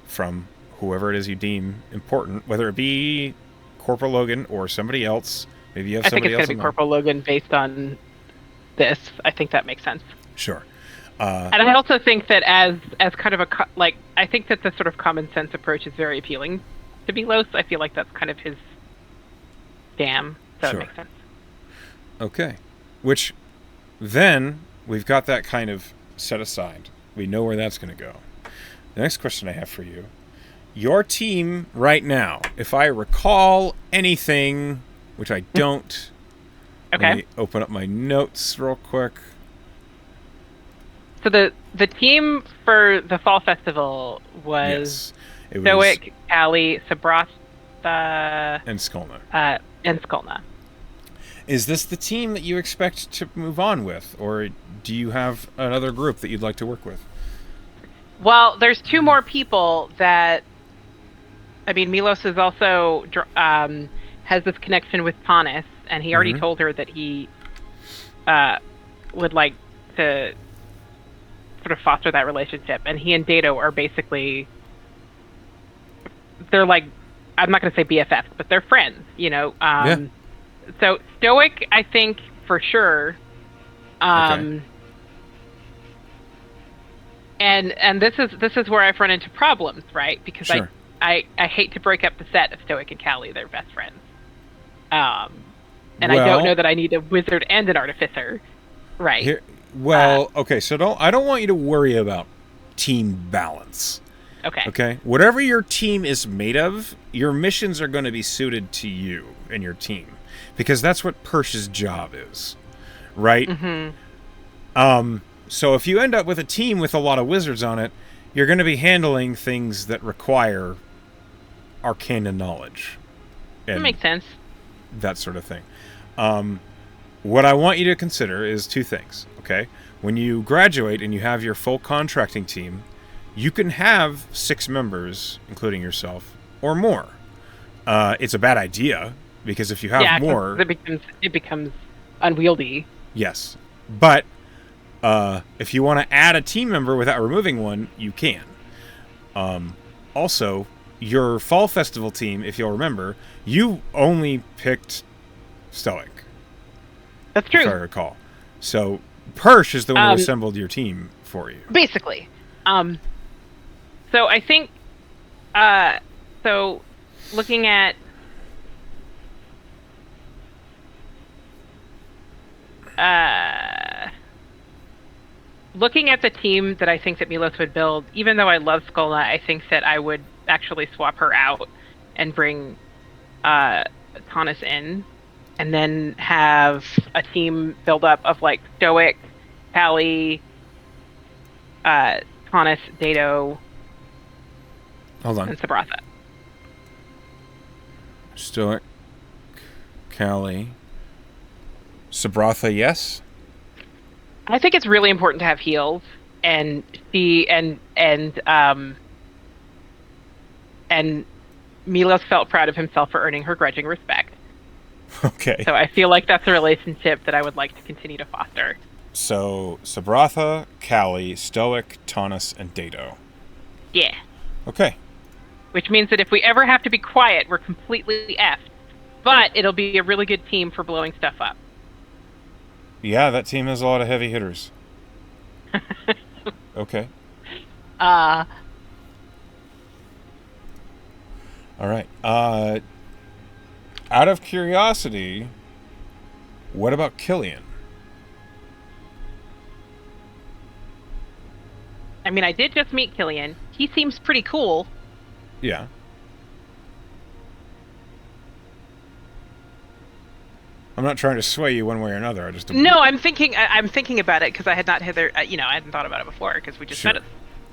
from whoever it is you deem important, whether it be Corporal Logan or somebody else. Maybe you have somebody else. I think it's going to be Corporal Logan based on this. I think that makes sense. Sure. And I also think that as kind of I think that the sort of common sense approach is very appealing to Milos. I feel like that's kind of his jam, so Sure. It makes sense. Okay. Which, then, we've got that kind of set aside. We know where that's going to go. The next question I have for you. Your team right now, if I recall anything, which I don't. Okay. Let me open up my notes real quick. So the team for the fall festival was Stoic, Callie, Sabratha, and Skolna. And Skolna. Is this the team that you expect to move on with, or do you have another group that you'd like to work with? Well, there's two more people that. I mean, Milos is also has this connection with Tanis, and he already told her that he would like to sort of foster that relationship. And he and Dato are basically, they're like, I'm not going to say BFFs, but they're friends, Yeah. So Stoic, I think for sure. Okay. And this is where I've run into problems, right? Because Sure. I hate to break up the set of Stoic and Callie. They're best friends. And Well, I don't know that I need a wizard and an artificer, right? Okay, so I don't want you to worry about team balance. Okay. Okay? Whatever your team is made of, your missions are going to be suited to you and your team. Because that's what Persh's job is. Right? Mm-hmm. So if you end up with a team with a lot of wizards on it, you're going to be handling things that require arcana knowledge. That makes sense. That sort of thing. What I want you to consider is two things, okay? When you graduate and you have your full contracting team, you can have 6 members, including yourself, or more. It's a bad idea, because if you have more... it becomes unwieldy. Yes. But if you want to add a team member without removing one, you can. Also, your Fall Festival team, if you'll remember, you only picked Stoic. That's true. If I recall. So, Persh is the one who assembled your team for you. Basically. So I think, so looking at, the team that I think that Milos would build, even though I love Skolna, I think that I would actually swap her out and bring Tanis in, and then have a team build up of like Stoic, Callie, Tanis, Dato, Hold on. and Sabratha. Stoic, Callie, Sabratha, yes? I think it's really important to have heals. and she and Milos felt proud of himself for earning her grudging respect. Okay. So I feel like that's a relationship that I would like to continue to foster. So, Sabratha, Callie, Stoic, Taunus, and Dato. Yeah. Okay. Which means that if we ever have to be quiet, we're completely effed. But it'll be a really good team for blowing stuff up. Yeah, that team has a lot of heavy hitters. Okay. Uh, All right. Out of curiosity, what about Killian? I mean, I did just meet Killian. He seems pretty cool. Yeah. I'm not trying to sway you one way or another. I just No, I'm thinking about it because I had not had I hadn't thought about it before because we just Sure.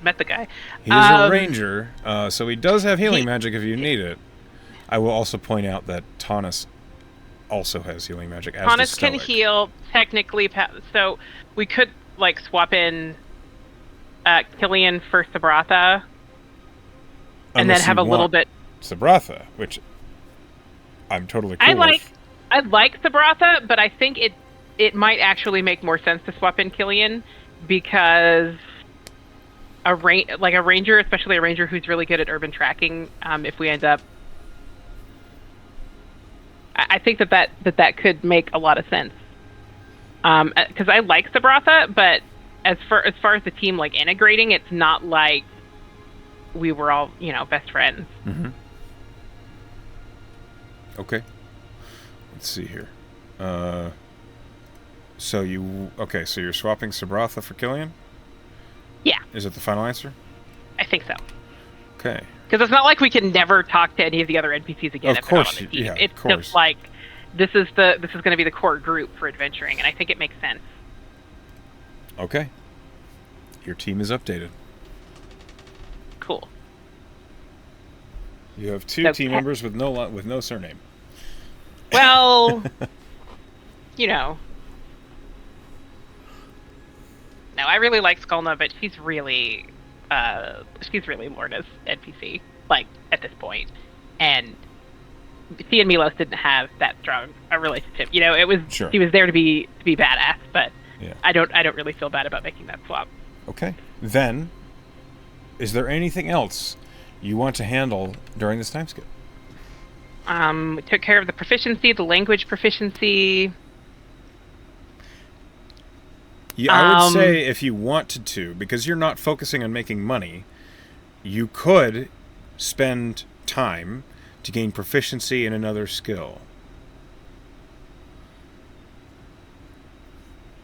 met the guy. He's a ranger, so he does have healing magic if you need it. I will also point out that Taunus also has healing magic. As Taunus does can Stoic. heal technically, so we could like swap in Killian for Sabratha, and Unless then have you a little want bit. Sabratha, which I'm totally cool with. I like Sabratha, but I think it might actually make more sense to swap in Killian because a ranger, especially a ranger who's really good at urban tracking, if we end up, I think that could make a lot of sense. Because I like Sabratha, but as far as the team like integrating, it's not like we were all best friends. Mm-hmm. Okay. Let's see here. So you're swapping Sabratha for Killian? Yeah. Is it the final answer? I think so. Okay. Because it's not like we can never talk to any of the other NPCs again. Of course, they're not on the team. yeah, It's of course. just like this is going to be the core group for adventuring, and I think it makes sense. Okay. Your team is updated. Cool. You have two So team members with no surname. Well, no, I really like Skulna, but she's really Lorna's NPC, like, at this point. And she and Milos didn't have that strong a relationship. It was Sure. She was there to be badass, but Yeah. I don't really feel bad about making that swap. Okay. Then, is there anything else you want to handle during this time skip? We took care of the proficiency, the language proficiency. Yeah, I would say if you wanted to, because you're not focusing on making money, you could spend time to gain proficiency in another skill.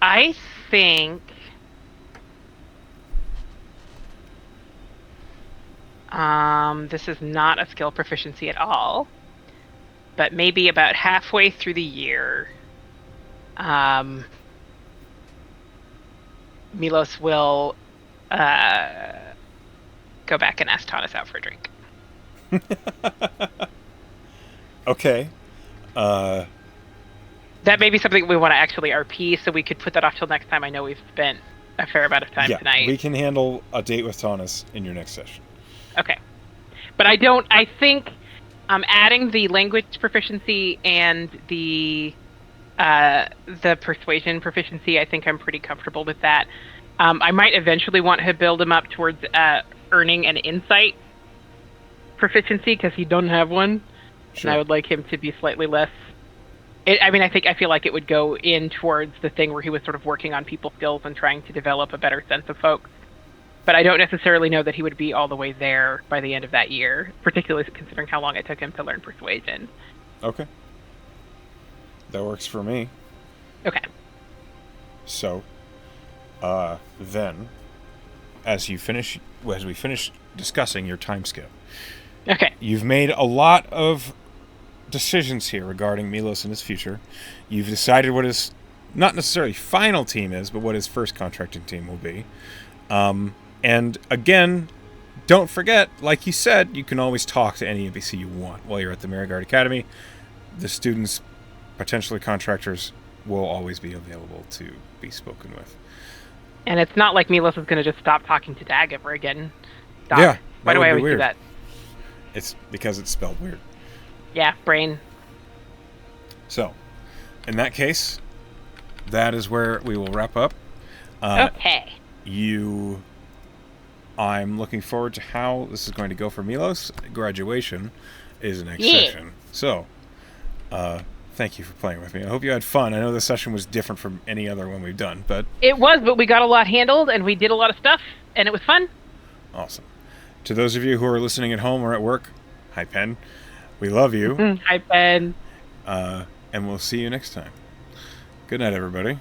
I think this is not a skill proficiency at all, but maybe about halfway through the year, Milos will go back and ask Taunus out for a drink. Okay. That may be something we want to actually RP, so we could put that off till next time. I know we've spent a fair amount of time tonight. We can handle a date with Taunus in your next session. Okay. But I think adding the language proficiency and the persuasion proficiency, I think I'm pretty comfortable with that. I might eventually want to build him up towards earning an insight proficiency because he doesn't have one. Sure. And I would like him to be slightly less. I feel like it would go in towards the thing where he was sort of working on people skills and trying to develop a better sense of folks. But I don't necessarily know that he would be all the way there by the end of that year, particularly considering how long it took him to learn persuasion. Okay. That works for me. Okay. So, then, as we finish discussing your time skip, Okay. you've made a lot of decisions here regarding Milos and his future. You've decided what his, not necessarily final team is, but what his first contracting team will be. And again, don't forget, like you said, you can always talk to any NPC you want while you're at the Marigard Academy. The students, potentially contractors, will always be available to be spoken with. And it's not like Milos is going to just stop talking to Dag ever again. Doc, Yeah, why do would I be always do weird. that? It's because it's spelled weird. Yeah, brain. So, in that case, that is where we will wrap up. Okay. I'm looking forward to how this is going to go for Milos. Graduation is next Yeah. session. So, thank you for playing with me. I hope you had fun. I know this session was different from any other one we've done, but It was, but we got a lot handled, and we did a lot of stuff, and it was fun. awesome. To those of you who are listening at home or at work, hi, Pen. We love you. Hi, Ben. And we'll see you next time. Good night, everybody.